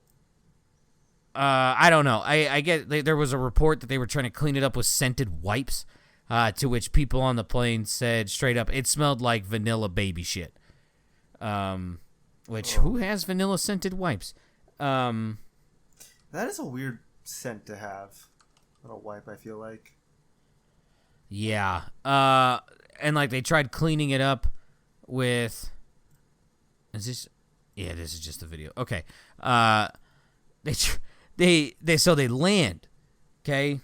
I don't know. I get there was a report that they were trying to clean it up with scented wipes, to which people on the plane said straight up, it smelled like vanilla baby shit. Who has vanilla scented wipes? That is a weird scent to have. Little wipe, I feel like. Yeah. And like they tried cleaning it up with. Is this? Yeah, this is just the video. Okay. They land. Okay.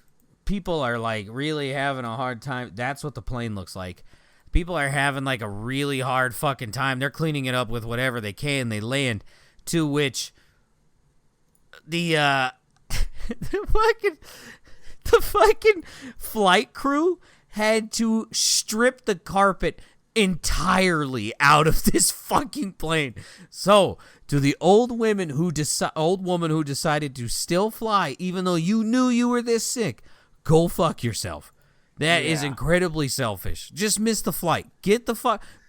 People are like really having a hard time. That's what the plane looks like. People are having like a really hard fucking time. They're cleaning it up with whatever they can. They land, to which the the fucking flight crew had to strip the carpet entirely out of this fucking plane. So, to the old woman who decided to still fly, even though you knew you were this sick, go fuck yourself. That is incredibly selfish. Just miss the flight.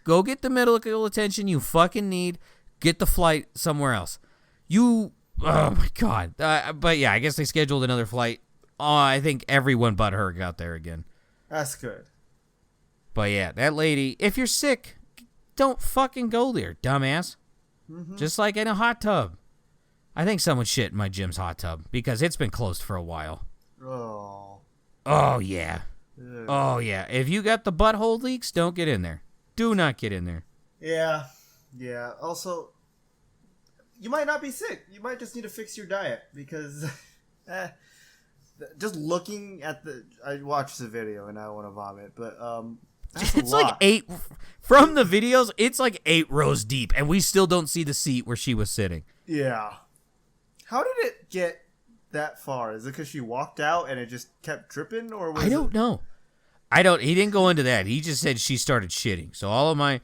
Go get the medical attention you fucking need. Get the flight somewhere else. Oh my God. But yeah, I guess they scheduled another flight. I think everyone but her got there again. That's good. But yeah, that lady, if you're sick, don't fucking go there, dumbass. Mm-hmm. Just like in a hot tub. I think someone shit in my gym's hot tub because it's been closed for a while. Oh, yeah. Ugh. Oh, yeah. If you got the butthole leaks, don't get in there. Do not get in there. Yeah. Yeah. Also, you might not be sick. You might just need to fix your diet because just looking at I watched the video and I want to vomit, but that's it's like 8 from the videos. It's like 8 rows deep, and we still don't see the seat where she was sitting. Yeah. How did it get that far? Is it because she walked out and it just kept dripping, or was I don't know. He didn't go into that. He just said she started shitting. So all of my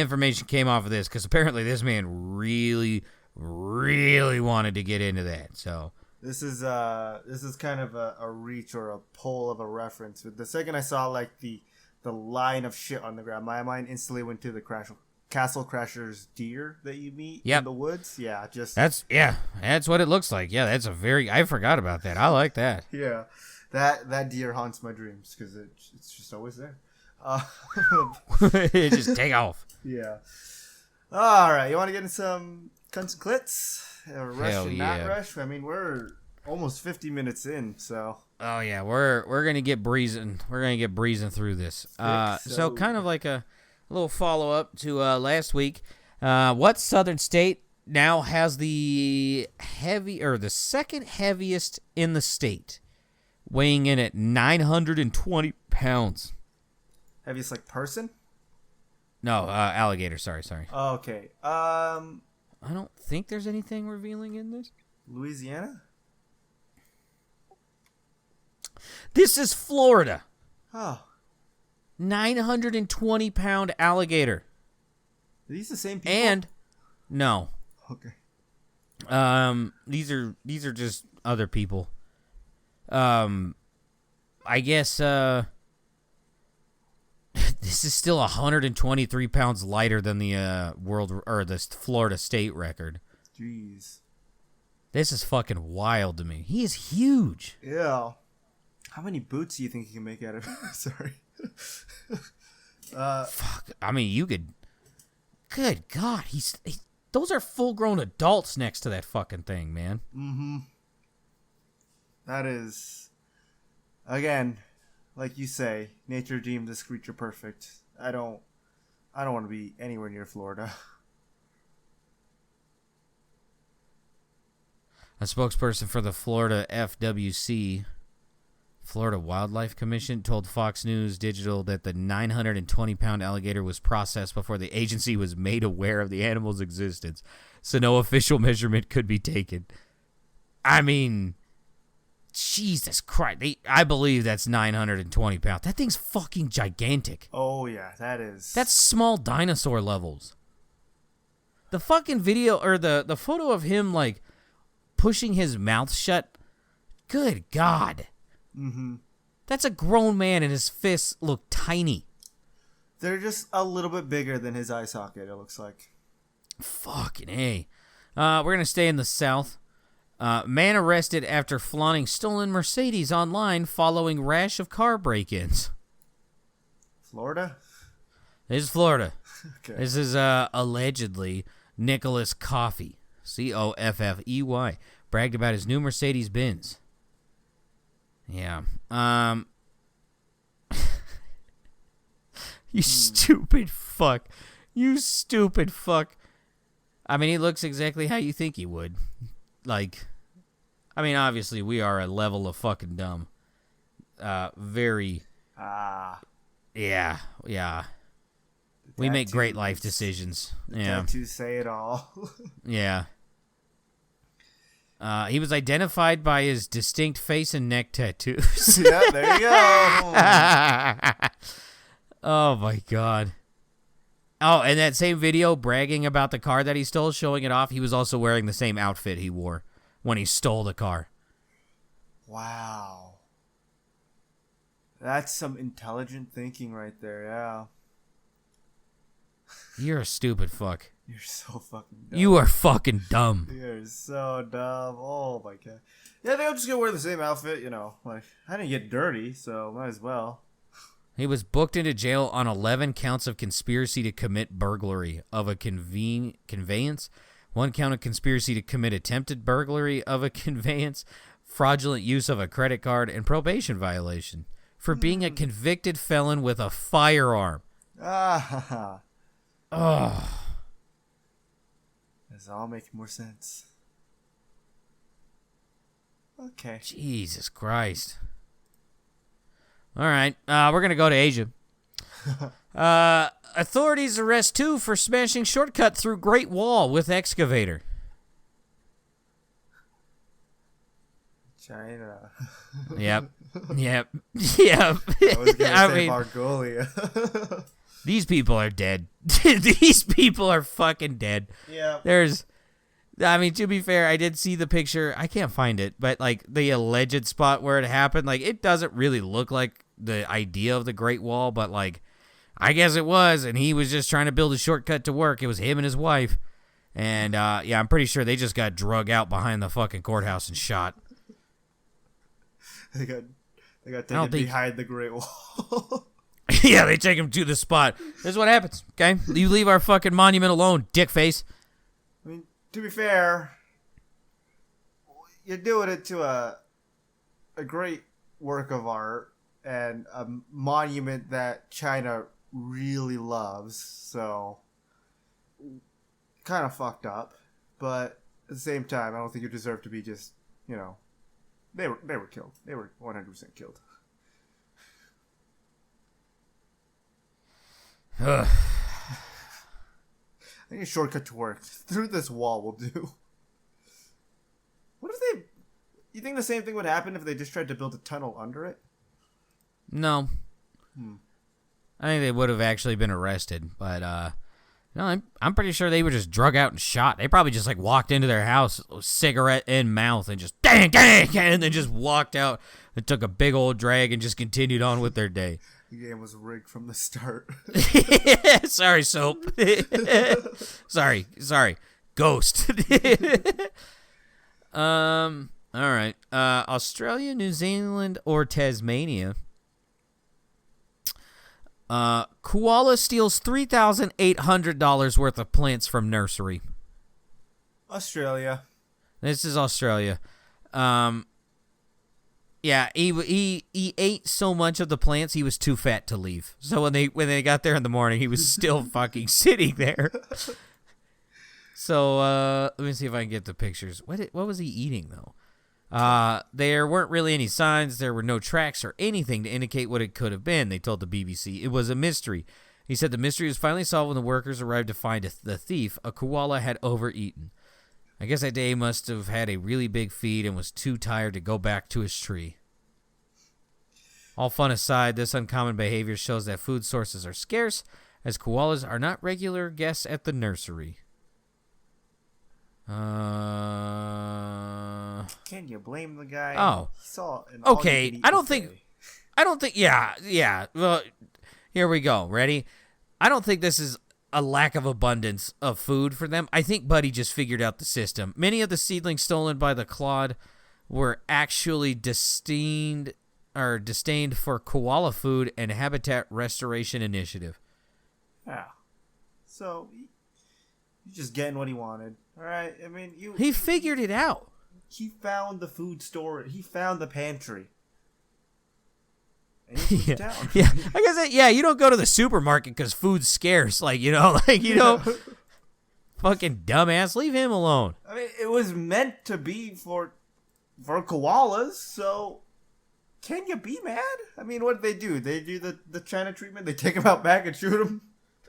information came off of this because apparently this man really, really wanted to get into that. So this is kind of a reach or a pull of a reference. The second I saw like the line of shit on the ground, my mind instantly went to the Castle Crasher's deer that you meet in the woods. Yeah, that's what it looks like. Yeah, I forgot about that. I like that. Yeah, that deer haunts my dreams because it's just always there. It just take off. Yeah. All right, you want to get in some cunts and clits? Rush and not rush. I mean, we're almost 50 minutes in, so. Oh yeah, we're gonna get breezing. We're gonna get breezing through this. So kind of like a little follow up to last week. What southern state now has the second heaviest in the state, weighing in at 920 pounds? Heaviest like person? No, alligator. Sorry. Okay. I don't think there's anything revealing in this. Louisiana? This is Florida. Oh. 920-pound alligator. Are these the same people? And no. Okay. These are just other people. I guess this is still 123 pounds lighter than the the Florida state record. Jeez. This is fucking wild to me. He is huge. Yeah. How many boots do you think you can make out of it? Sorry. Fuck. I mean, you could. Good God, those are full-grown adults next to that fucking thing, man. Mm-hmm. That is, again, like you say, nature deemed this creature perfect. I don't want to be anywhere near Florida. A spokesperson for the Florida FWC, Florida Wildlife Commission, told Fox News Digital that the 920-pound alligator was processed before the agency was made aware of the animal's existence, so no official measurement could be taken. I mean, Jesus Christ. I believe that's 920 pounds. That thing's fucking gigantic. Oh, yeah, that is. That's small dinosaur levels. The fucking video, or the photo of him, like, pushing his mouth shut. Good God. Mm-hmm. That's a grown man and his fists look tiny. They're just a little bit bigger than his eye socket, it looks like. Fucking A. We're going to stay in the South. Man arrested after flaunting stolen Mercedes online following rash of car break-ins. Florida? This is Florida. Okay. This is allegedly Nicholas Coffey, Coffey, bragged about his new Mercedes-Benz. Yeah. You stupid fuck. You stupid fuck. I mean, he looks exactly how you think he would. Like, I mean, obviously, we are a level of fucking dumb. Very. Yeah. We make great life decisions. Yeah. Tattoos say it all. Yeah. He was identified by his distinct face and neck tattoos. Yeah, there you go. Oh, my God. Oh, and that same video bragging about the car that he stole, showing it off, he was also wearing the same outfit he wore when he stole the car. Wow. That's some intelligent thinking right there, yeah. You're a stupid fuck. You're so fucking dumb. You are fucking dumb. You're so dumb. Oh my god. Yeah, they're just gonna wear the same outfit, Like, I didn't get dirty, so might as well. He was booked into jail on 11 counts of conspiracy to commit burglary of a conveyance, 1 count of conspiracy to commit attempted burglary of a conveyance, fraudulent use of a credit card, and probation violation for being a convicted felon with a firearm. Ah. Oh. This all makes more sense. Okay. Jesus Christ. All right, we're going to go to Asia. Authorities arrest 2 for smashing shortcut through Great Wall with excavator. China. Yep. I was going to say Mongolia. These people are dead. These people are fucking dead. Yeah. To be fair, I did see the picture. I can't find it, but like the alleged spot where it happened, like it doesn't really look like the idea of the Great Wall, but like I guess it was, and he was just trying to build a shortcut to work. It was him and his wife. And I'm pretty sure they just got drug out behind the fucking courthouse and shot. They got taken behind the Great Wall. Yeah, they take him to the spot. This is what happens, okay? You leave our fucking monument alone, dickface. I mean, to be fair, you're doing it to a great work of art and a monument that China really loves, so kind of fucked up. But at the same time, I don't think you deserve to be just, they were killed. They were 100% killed. I think a shortcut to work through this wall will do. What if you think the same thing would happen if they just tried to build a tunnel under it? No. I think they would have actually been arrested, but no, I'm pretty sure they were just drug out and shot. They probably just like walked into their house, cigarette in mouth, and just dang, and then just walked out and took a big old drag and just continued on with their day. The game was rigged from the start. Sorry, Soap. Sorry. Ghost. All right. Australia, New Zealand, or Tasmania. Koala steals $3,800 worth of plants from nursery. Australia. This is Australia. Yeah, he ate so much of the plants he was too fat to leave. So when they got there in the morning, he was still fucking sitting there. So let me see if I can get the pictures. What was he eating though? There weren't really any signs. There were no tracks or anything to indicate what it could have been. They told the BBC it was a mystery. He said the mystery was finally solved when the workers arrived to find the thief. A koala had overeaten. I guess that day he must have had a really big feed and was too tired to go back to his tree. All fun aside, this uncommon behavior shows that food sources are scarce, as koalas are not regular guests at the nursery. Can you blame the guy? Oh. He saw an okay, I don't think, yeah. Well, here we go. Ready? I don't think this is a lack of abundance of food for them. I think Buddy just figured out the system. Many of the seedlings stolen by the Claude were actually disdained for koala food and habitat restoration initiative. Yeah. So he's just getting what he wanted. All right. I mean, he figured it out. He found the food store. He found the pantry. And he Yeah, down. yeah. I guess yeah. You don't go to the supermarket because food's scarce. Like fucking dumbass. Leave him alone. I mean, it was meant to be for koalas, so can you be mad? I mean, what did they do? They do the China treatment. They take him out back and shoot him.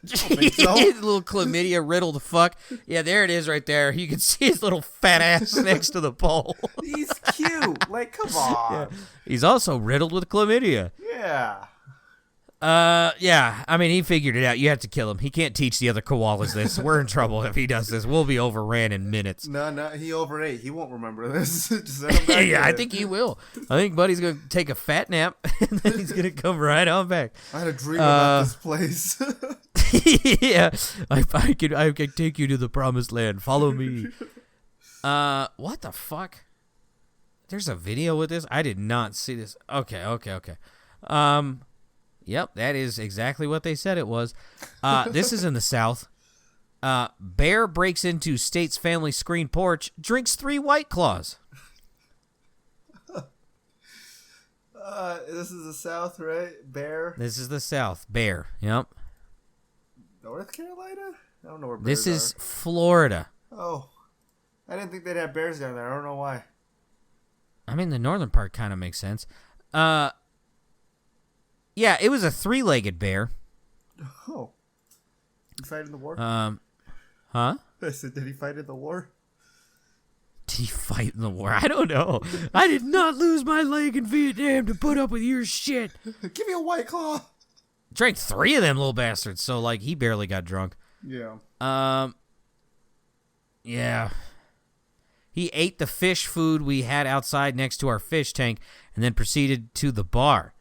So. Little chlamydia riddled fuck. Yeah, there it is right there. You can see his little fat ass next to the pole. He's cute. Like, come on. Yeah. He's also riddled with chlamydia. Yeah. Yeah. I mean, he figured it out. You have to kill him. He can't teach the other koalas this. We're in trouble if he does this. We'll be overran in minutes. No, he overate. He won't remember this. Just send him back yeah, I think he will. I think Buddy's gonna take a fat nap and then he's gonna come right on back. I had a dream about this place. Yeah, I can take you to the promised land. Follow me. What the fuck? There's a video with this. I did not see this. Okay. Yep, that is exactly what they said it was. This is in the South. Bear breaks into state's family screen porch, drinks 3 White Claws. This is the South, right? Bear. This is the South. Bear. Yep. North Carolina? I don't know where bears This is are. Florida. Oh. I didn't think they'd have bears down there. I don't know why. I mean, the northern part kind of makes sense. Yeah, it was a 3-legged bear. Oh. Did he fight in the war? Huh? I said, did he fight in the war? Did he fight in the war? I don't know. I did not lose my leg in Vietnam to put up with your shit. Give me a White Claw. Drank 3 of them little bastards, so, like, he barely got drunk. Yeah. Yeah. He ate the fish food we had outside next to our fish tank and then proceeded to the bar.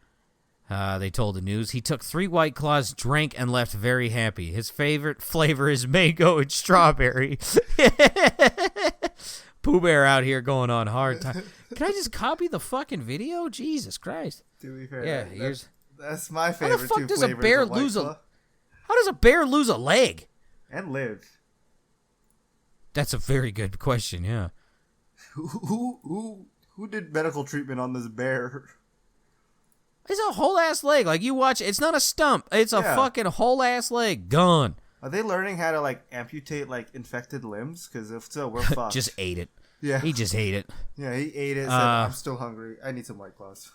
They told the news. He took 3 White Claws, drank, and left very happy. His favorite flavor is mango and strawberry. Pooh Bear out here going on hard time. Can I just copy the fucking video? Jesus Christ. To be fair, Yeah, here's... That's my favorite. How the fuck two does a flavors bear of White lose Claw. How does a bear lose a leg? And live. That's a very good question, yeah. Who did medical treatment on this bear? It's a whole ass leg. Like, you watch, it's not a stump. It's a fucking whole ass leg. Gone. Are they learning how to, like, amputate, like, infected limbs? Because if so, we're fucked. Just ate it. Yeah. He just ate it. Yeah, he ate it. Said, I'm still hungry. I need some White Claws.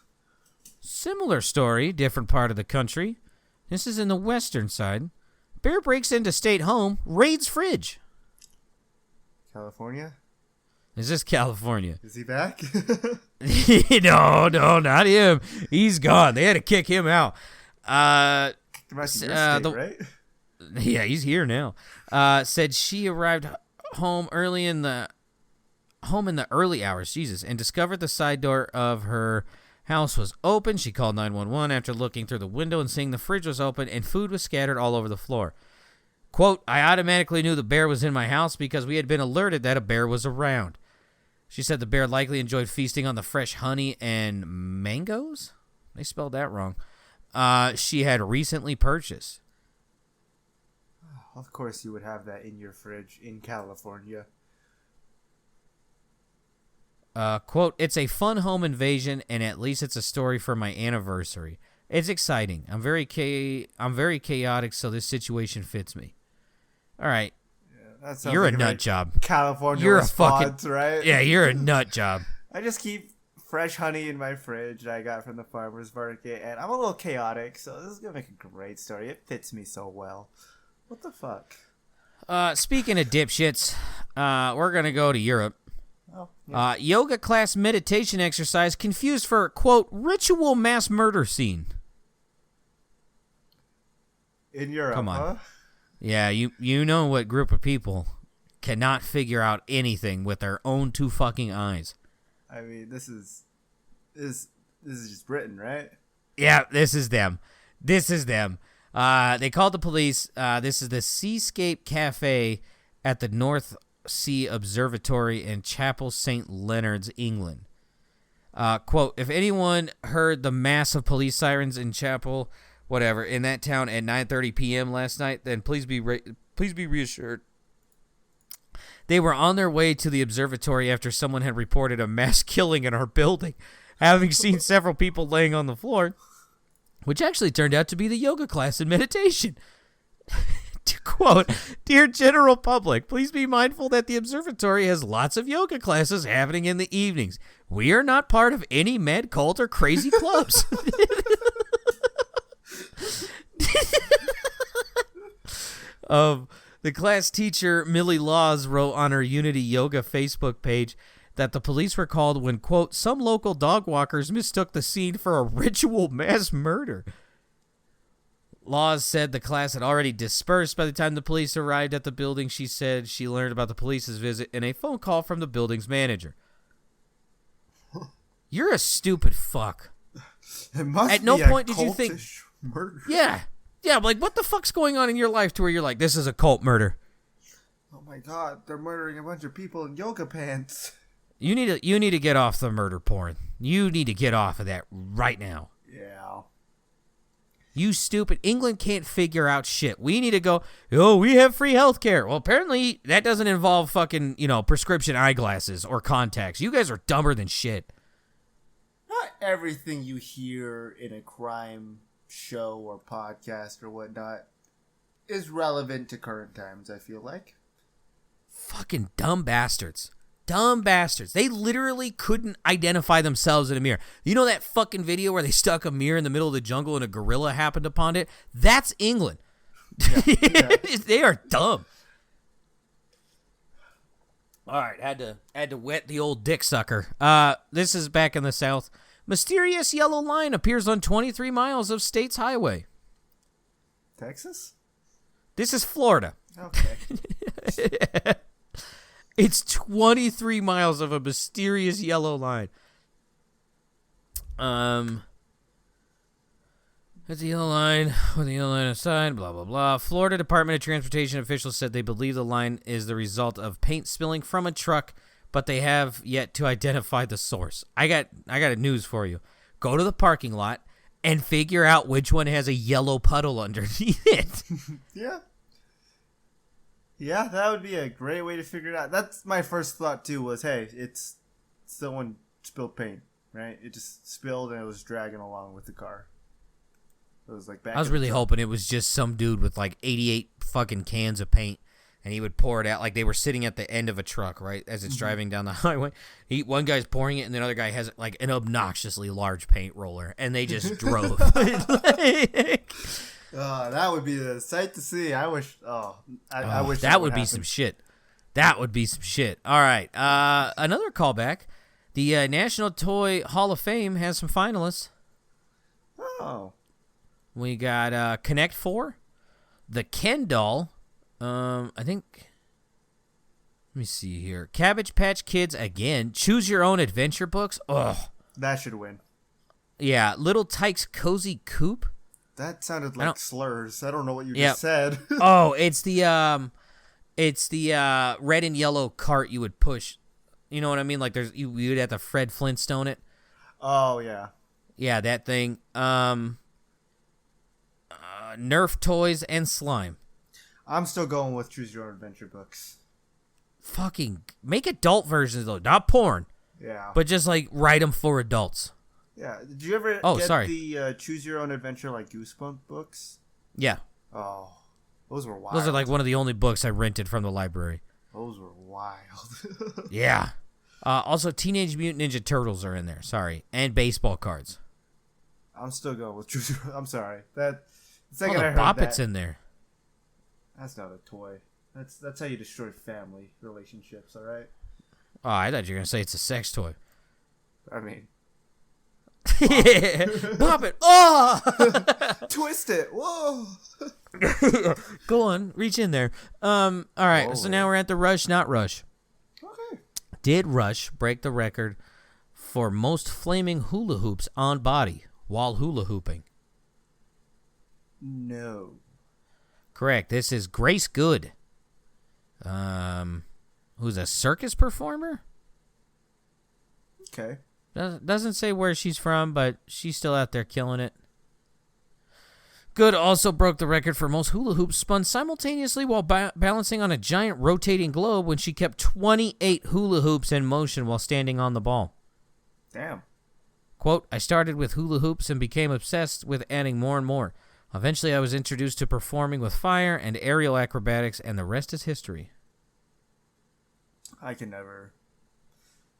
Similar story, different part of the country. This is in the western side. Bear breaks into state home, raids fridge. California? Is this California? Is he back? No, not him. He's gone. They had to kick him out. Back to your state, right? Yeah, he's here now. Said she arrived home in the early hours, Jesus, and discovered the side door of her house was open. She called 911 after looking through the window and seeing the fridge was open and food was scattered all over the floor. Quote, I automatically knew the bear was in my house because we had been alerted that a bear was around. She said the bear likely enjoyed feasting on the fresh honey and mangoes? They spelled that wrong. She had recently purchased. Of course you would have that in your fridge in California. Quote, it's a fun home invasion, and at least it's a story for my anniversary. It's exciting. I'm very chaotic, so this situation fits me. All right. Yeah, you're like a nut job. California you're response, a fucking, right? Yeah, you're a nut job. I just keep fresh honey in my fridge that I got from the farmer's market, and I'm a little chaotic, so this is going to make a great story. It fits me so well. What the fuck? Speaking of dipshits, we're going to go to Europe. Oh, yeah. Yoga class meditation exercise confused for, quote, ritual mass murder scene. In Europe, Come on. huh? Yeah, you know what group of people cannot figure out anything with their own 2 fucking eyes. I mean, this is just Britain, right? Yeah, this is them. They called the police. This is the Seascape Cafe at the North Sea Observatory in Chapel St. Leonard's, England. Quote, if anyone heard the massive police sirens in Chapel, whatever, in that town at 9:30 p.m. last night, then please be reassured. They were on their way to the observatory after someone had reported a mass killing in our building. Having seen several people laying on the floor, which actually turned out to be the yoga class and meditation. To quote, "Dear general public, please be mindful that the observatory has lots of yoga classes happening in the evenings. We are not part of any med cult or crazy clubs." The class teacher, Millie Laws, wrote on her Unity Yoga Facebook page that the police were called when, quote, "some local dog walkers mistook the scene for a ritual mass murder." Laws said the class had already dispersed by the time the police arrived at the building. She said she learned about the police's visit in a phone call from the building's manager. You're a stupid fuck. It must At no be point a did you think cultish murder. Yeah, like what the fuck's going on in your life to where you're like, this is a cult murder? Oh my god, they're murdering a bunch of people in yoga pants. You need to get off the murder porn. You need to get off of that right now. Yeah. You stupid. England can't figure out shit. We need to go, we have free healthcare. Well, apparently that doesn't involve fucking, prescription eyeglasses or contacts. You guys are dumber than shit. Not everything you hear in a crime show or podcast or whatnot is relevant to current times, I feel like. Fucking dumb bastards. Dumb bastards. They literally couldn't identify themselves in a mirror. You know that fucking video where they stuck a mirror in the middle of the jungle and a gorilla happened upon it? That's England. Yeah. They are dumb. All right, had to wet the old dick sucker. This is back in the South. Mysterious yellow line appears on 23 miles of state's highway. Texas? This is Florida. Okay. It's 23 miles of a mysterious yellow line. That's the yellow line with the yellow line aside, blah, blah, blah. Florida Department of Transportation officials said they believe the line is the result of paint spilling from a truck, but they have yet to identify the source. I got a news for you. Go to the parking lot and figure out which one has a yellow puddle underneath it. Yeah. Yeah, that would be a great way to figure it out. That's my first thought, too, was, hey, it's someone spilled paint, right? It just spilled and it was dragging along with the car. It was like back. I was really hoping it was just some dude with like 88 fucking cans of paint, and he would pour it out like they were sitting at the end of a truck, right, as it's driving down the highway. One guy's pouring it, and the other guy has like an obnoxiously large paint roller, and they just drove. That would be the sight to see. I wish. I wish that would be some shit. That would be some shit. All right, another callback. The National Toy Hall of Fame has some finalists. Oh. We got Connect 4, the Ken doll. I think. Let me see here. Cabbage Patch Kids again. Choose Your Own Adventure books. Ugh. That should win. Yeah, Little Tyke's Cozy Coop. That sounded like slurs. I don't know what you just said. Oh, it's the red and yellow cart you would push. You know what I mean? Like you would have to Fred Flintstone it. Oh yeah. Yeah, that thing. Nerf toys and slime. I'm still going with Choose Your Own Adventure books. Fucking make adult versions though, not porn. Yeah. But just like write them for adults. Yeah. Did you ever get the Choose Your Own Adventure like Goosebump books? Yeah. Oh, those were wild. Those are like one of the only books I rented from the library. Those were wild. Yeah. Also, Teenage Mutant Ninja Turtles are in there. Sorry, and baseball cards. I'm still going with Choose Your Own. I'm sorry. The second I heard Boppet's in there. That's not a toy. That's how you destroy family relationships. All right. Oh, I thought you were gonna say it's a sex toy. I mean. Pop it. Oh! Twist it. Whoa. Go on. Reach in there. All right. Whoa. So now we're at the Rush, not Rush. Okay. Did Rush break the record for most flaming hula hoops on body while hula hooping? No. Correct. This is Grace Good. Who's a circus performer? Okay. Doesn't say where she's from, but she's still out there killing it. Good also broke the record for most hula hoops spun simultaneously while balancing on a giant rotating globe when she kept 28 hula hoops in motion while standing on the ball. Damn. Quote, I started with hula hoops and became obsessed with adding more and more. Eventually, I was introduced to performing with fire and aerial acrobatics, and the rest is history. I can never.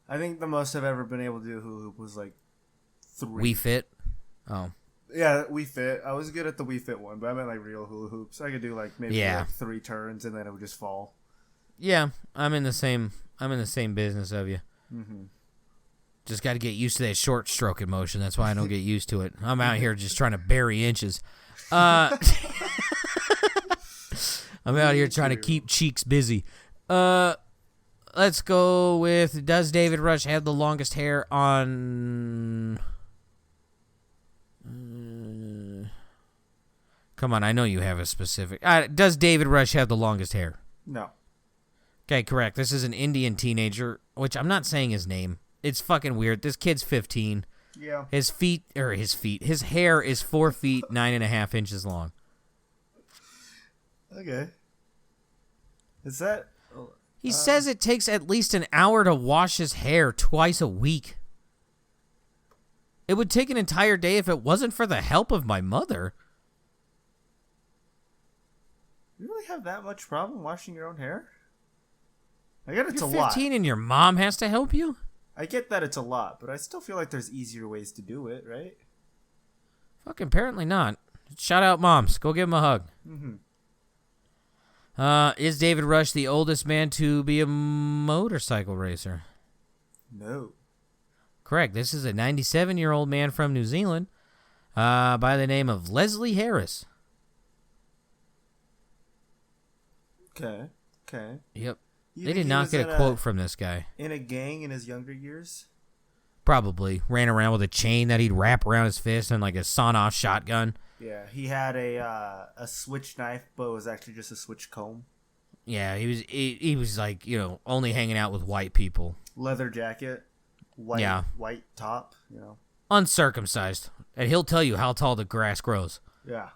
I think the most I've ever been able to do hula hoop was like 3. Wii Fit? Oh. Yeah, Wii Fit. I was good at the Wii Fit one, but I meant like real hula hoops. I could do like maybe like 3 turns and then it would just fall. Yeah, I'm in the same business of you. Mm-hmm. Just got to get used to that short stroking motion. That's why I don't get used to it. I'm out here just trying to bury inches. I'm out here trying to keep cheeks busy. Let's go with, does David Rush have the longest hair on... Come on, I know you have a specific... does David Rush have the longest hair? No. Okay, correct. This is an Indian teenager, which I'm not saying his name. It's fucking weird. This kid's 15. Yeah. His hair is 4 feet, 9.5 inches long. Okay. Is that... He says it takes at least an hour to wash his hair twice a week. It would take an entire day if it wasn't for the help of my mother. You really have that much problem washing your own hair? I get it's You're a lot. 15 and your mom has to help you? I get that it's a lot, but I still feel like there's easier ways to do it, right? Fucking apparently not. Shout out moms. Go give him a hug. Mm-hmm. Is David Rush the oldest man to be a motorcycle racer? No. Correct. This is a 97-year-old man from New Zealand by the name of Leslie Harris. Okay. Yep. They did not get a quote from this guy. In a gang in his younger years? Probably. Ran around with a chain that he'd wrap around his fist and like a sawn-off shotgun. Yeah, he had a switch knife, but it was actually just a switch comb. Yeah, he was like, only hanging out with white people. Leather jacket, white top, Uncircumcised. And he'll tell you how tall the grass grows. Yeah.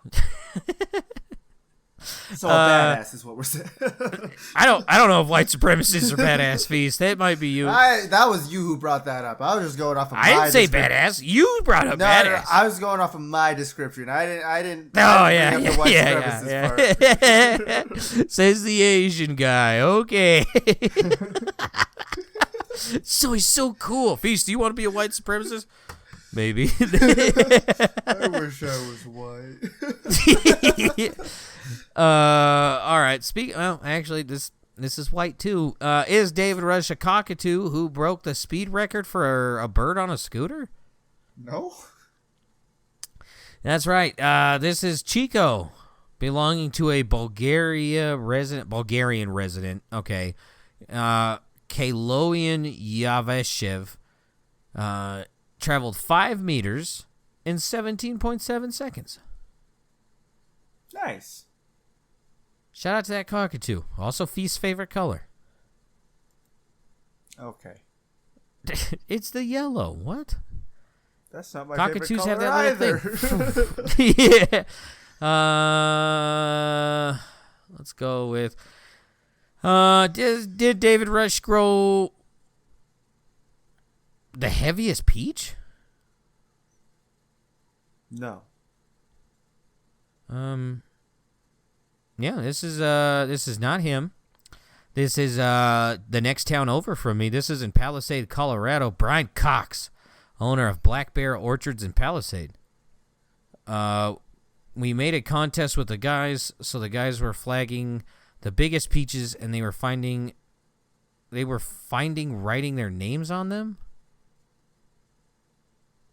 So badass is what we're saying. I don't know if white supremacists are badass, Feast. That might be you. That was you who brought that up. I was just going off of I didn't say badass. You brought up badass. No, I was going off of my description. I didn't. Oh yeah. Says the Asian guy. Okay. So he's so cool. Feast, do you want to be a white supremacist? Maybe. I wish I was white. All right. Well, actually, this is white too. Is David Rush a cockatoo who broke the speed record for a bird on a scooter? No. That's right. This is Chico, belonging to a Bulgarian resident. Okay. Kaloyan Yaveshev. Traveled 5 meters in 17.7 seconds. Nice. Shout out to that cockatoo. Also Feast's favorite color. Okay. It's the yellow. What? That's not my Cockatoos favorite color have that either. Thing. Yeah. Let's go with. Did David Rush grow the heaviest peach? No. Yeah, this is not him. This is the next town over from me. This is in Palisade, Colorado. Brian Cox, owner of Black Bear Orchards in Palisade. We made a contest with the guys, so the guys were flagging the biggest peaches, and they were finding writing their names on them.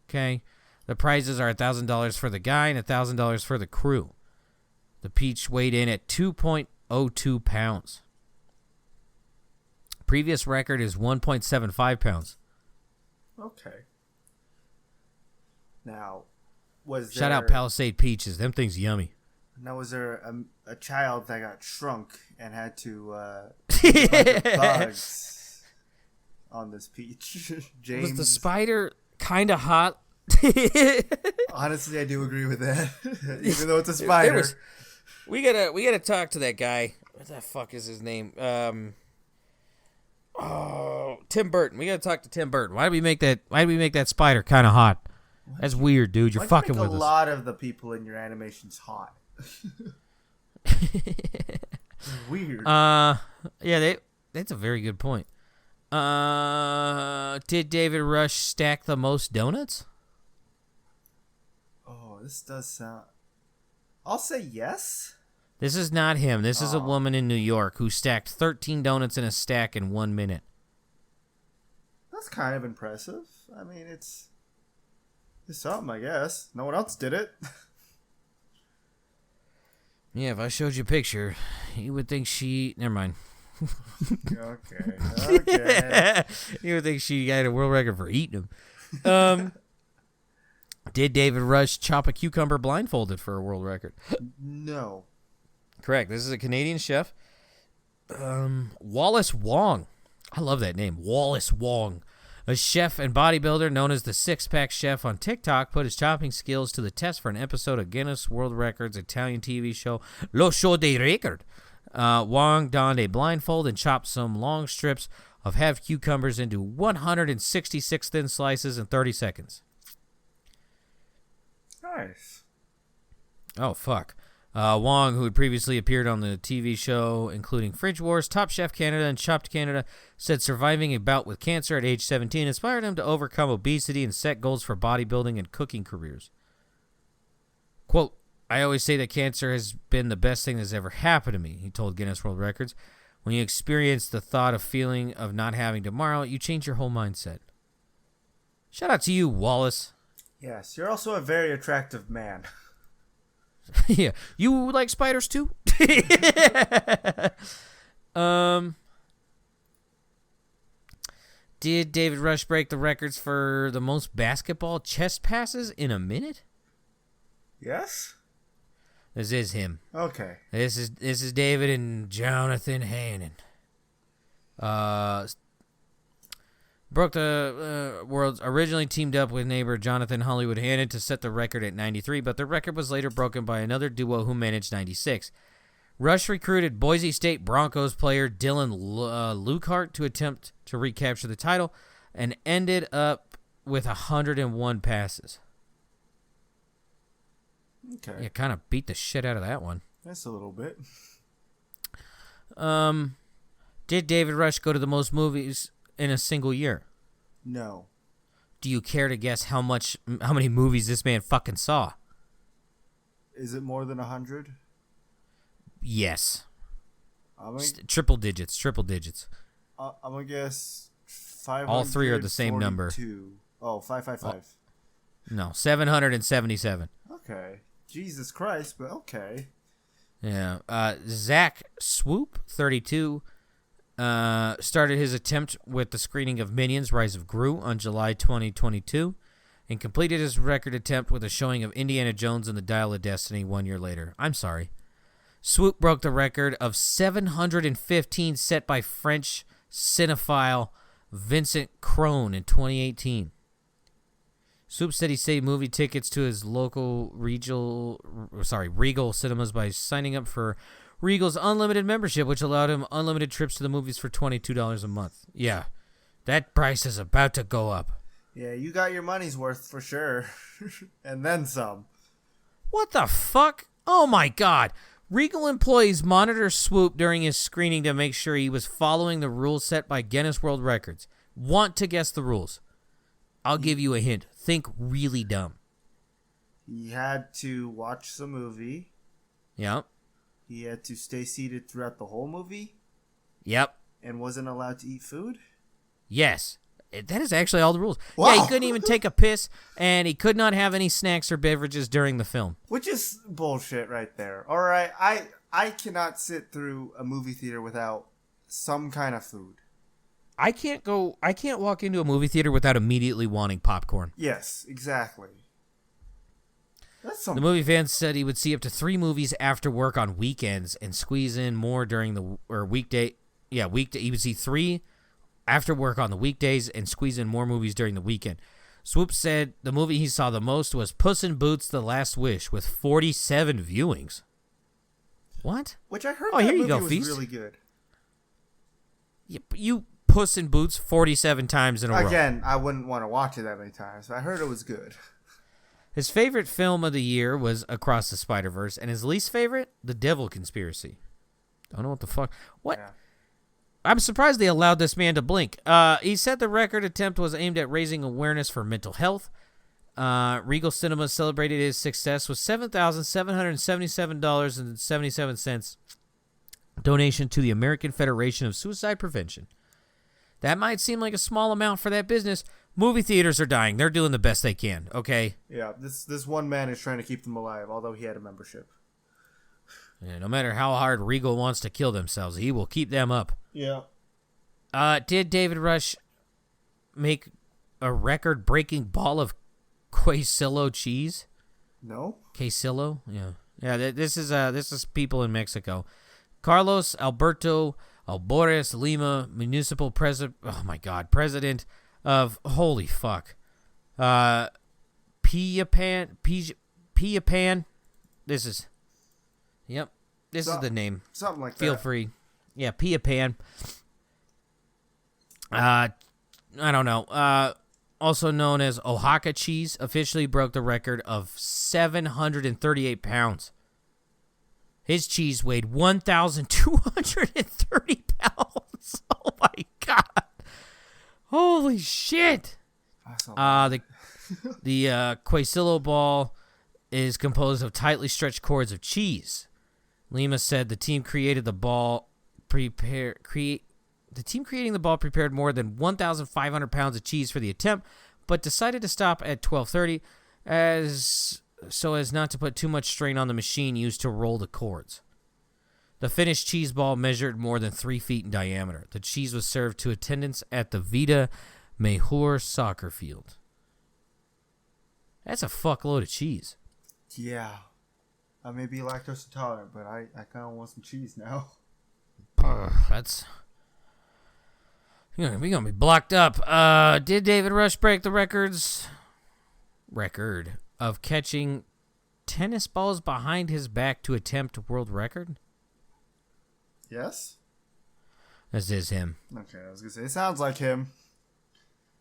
Okay. The prizes are $1,000 for the guy and $1,000 for the crew. The peach weighed in at 2.02 pounds. Previous record is 1.75 pounds. Okay. Now, was there... Shout out Palisade peaches. Them things yummy. Now, was there a child that got shrunk and had to eat a bunch of bugs on this peach? James? Was the spider kind of hot? Honestly, I do agree with that. Even though it's a spider. We gotta talk to that guy. What the fuck is his name? Oh, Tim Burton. We gotta talk to Tim Burton. Why did we make that spider kind of hot? That's weird, dude. You're fucking with us. A lot of the people in your animations hot. Weird. Yeah, that's a very good point. Did David Rush stack the most donuts? Oh, this does sound... I'll say yes. This is not him. This is a woman in New York who stacked 13 donuts in a stack in 1 minute. That's kind of impressive. I mean, it's something, I guess. No one else did it. Yeah, if I showed you a picture, you would think she... Never mind. Okay. You would think she got a world record for eating them. Did David Rush chop a cucumber blindfolded for a world record? No. Correct. This is a Canadian chef. Wallace Wong. I love that name. Wallace Wong. A chef and bodybuilder known as the Six Pack Chef on TikTok put his chopping skills to the test for an episode of Guinness World Records Italian TV show Lo Show dei Record. Wong donned a blindfold and chopped some long strips of half cucumbers into 166 thin slices in 30 seconds. Nice. Oh, fuck. Wong, who had previously appeared on the TV show, including Fridge Wars, Top Chef Canada, and Chopped Canada, said surviving a bout with cancer at age 17 inspired him to overcome obesity and set goals for bodybuilding and cooking careers. Quote, I always say that cancer has been the best thing that's ever happened to me, he told Guinness World Records. When you experience the thought of feeling of not having tomorrow, you change your whole mindset. Shout out to you, Wallace. Yes, you're also a very attractive man. Yeah, you like spiders too? Did David Rush break the records for the most basketball chest passes in a minute? Yes. This is him. Okay. This is David and Jonathan Hannon. Broke the world's originally teamed up with neighbor Jonathan Hollywood Hannon to set the record at 93, but the record was later broken by another duo who managed 96. Rush recruited Boise State Broncos player Dylan Lukehart to attempt to recapture the title and ended up with 101 passes. Okay. Yeah, kind of beat the shit out of that one. That's a little bit. Did David Rush go to the most movies in a single year? No. Do you care to guess how many movies this man fucking saw? Is it more than 100? Yes. I'm gonna, triple digits. I'm gonna guess 500. All three are the same number. Oh, 555. No, 777. Okay. Jesus Christ, but okay. Yeah. Zach Swoop, 32, started his attempt with the screening of Minions: Rise of Gru on July 2022 and completed his record attempt with a showing of Indiana Jones and the Dial of Destiny 1 year later. I'm sorry. Swoop broke the record of 715 set by French cinephile Vincent Crone in 2018. Swoop said he saved movie tickets to his local Regal cinemas by signing up for Regal's unlimited membership, which allowed him unlimited trips to the movies for $22 a month. Yeah, that price is about to go up. Yeah, you got your money's worth for sure. And then some. What the fuck? Oh my God. Regal employees monitor Swoop during his screening to make sure he was following the rules set by Guinness World Records. Want to guess the rules? I'll give you a hint. Think really dumb. He had to watch the movie. Yep. He had to stay seated throughout the whole movie. Yep. And wasn't allowed to eat food? Yes. That is actually all the rules. Wow. Yeah, he couldn't even take a piss, and he could not have any snacks or beverages during the film. Which is bullshit right there. All right, I cannot sit through a movie theater without some kind of food. I can't walk into a movie theater without immediately wanting popcorn. Yes, exactly. That's something. The movie fan said he would see up to 3 movies after work on weekends and squeeze in more during the weekday. Yeah, weekday. He would see 3 after work on the weekdays and squeeze in more movies during the weekend. Swoop said the movie he saw the most was Puss in Boots: The Last Wish with 47 viewings. What? Which I heard here that you movie go, was Feast. really good. You Puss in Boots 47 times in a row. Again, I wouldn't want to watch it that many times. I heard it was good. His favorite film of the year was Across the Spider-Verse, and his least favorite, The Devil Conspiracy. Don't know what the fuck. What? Yeah. I'm surprised they allowed this man to blink. He said the record attempt was aimed at raising awareness for mental health. Regal Cinemas celebrated his success with $7,777.77 donation to the American Federation of Suicide Prevention. That might seem like a small amount for that business. Movie theaters are dying. They're doing the best they can, okay? Yeah, this one man is trying to keep them alive, although he had a membership. Yeah, no matter how hard Regal wants to kill themselves, he will keep them up. Yeah. Did David Rush make a record-breaking ball of quesillo cheese? No. Quesillo? Yeah. Yeah, this is people in Mexico. Carlos Alberto Albores Lima, municipal president. Oh my God, president of holy fuck. Piapan. This is. Yep, this is the name. Something like Feel that. free. Yeah, Piapan. I don't know. Also known as Oaxaca cheese, officially broke the record of 738 pounds. His cheese weighed 1,230 pounds. Oh my God! Holy shit! The quesillo ball is composed of tightly stretched cords of cheese. Lima said the team creating the ball prepared more than 1,500 pounds of cheese for the attempt, but decided to stop at 12:30 so as not to put too much strain on the machine used to roll the cords. The finished cheese ball measured more than 3 feet in diameter. The cheese was served to attendants at the Vida Mejor soccer field. That's a fuckload of cheese. Yeah. I may be lactose intolerant, but I kind of want some cheese now. That's... We're going to be blocked up. Did David Rush break the record of catching tennis balls behind his back to attempt a world record? Yes. This is him. Okay, I was going to say, it sounds like him.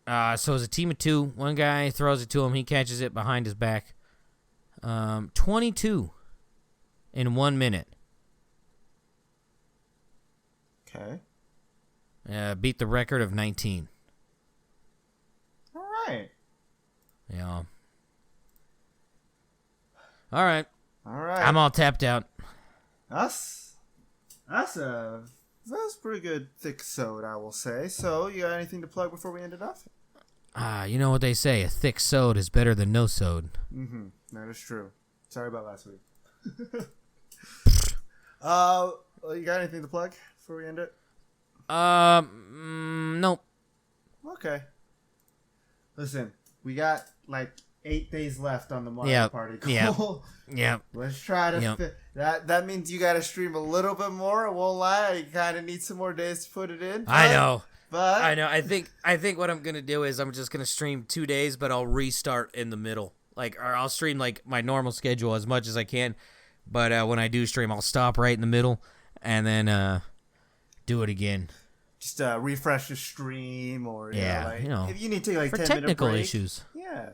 So it's a team of two. One guy throws it to him. He catches it behind his back. 22 in 1 minute. Okay. Beat the record of 19. All right. Yeah. All right. All I'm all tapped out. That's a pretty good thick sode, I will say. So, you got anything to plug before we end it off? You know what they say, a thick sode is better than no sode. Mm-hmm. That is true. Sorry about last week. You got anything to plug before we end it? Nope. Okay. Listen, we got like 8 days left on the Mario Party goal. Yep. Let's try to fit. That means you got to stream a little bit more. I won't lie. You kind of need some more days to put it in. I know. But I know. I think what I'm gonna do is I'm just gonna stream 2 days, but I'll restart in the middle. Or I'll stream like my normal schedule as much as I can. But when I do stream, I'll stop right in the middle and then do it again. Just refresh the stream, or if you need to take like for 10-minute technical break, issues. Yeah.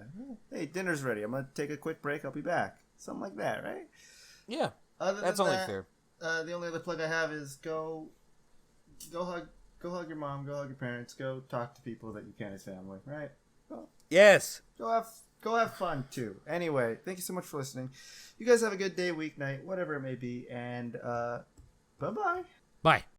Hey, dinner's ready. I'm gonna take a quick break. I'll be back. Something like that, right? Yeah. That's only fair. The only other plug I have is go hug your mom, go hug your parents, go talk to people that you can as family, right? Yes. Go have fun too. Anyway, thank you so much for listening. You guys have a good day, week, night, whatever it may be, and bye-bye. Bye.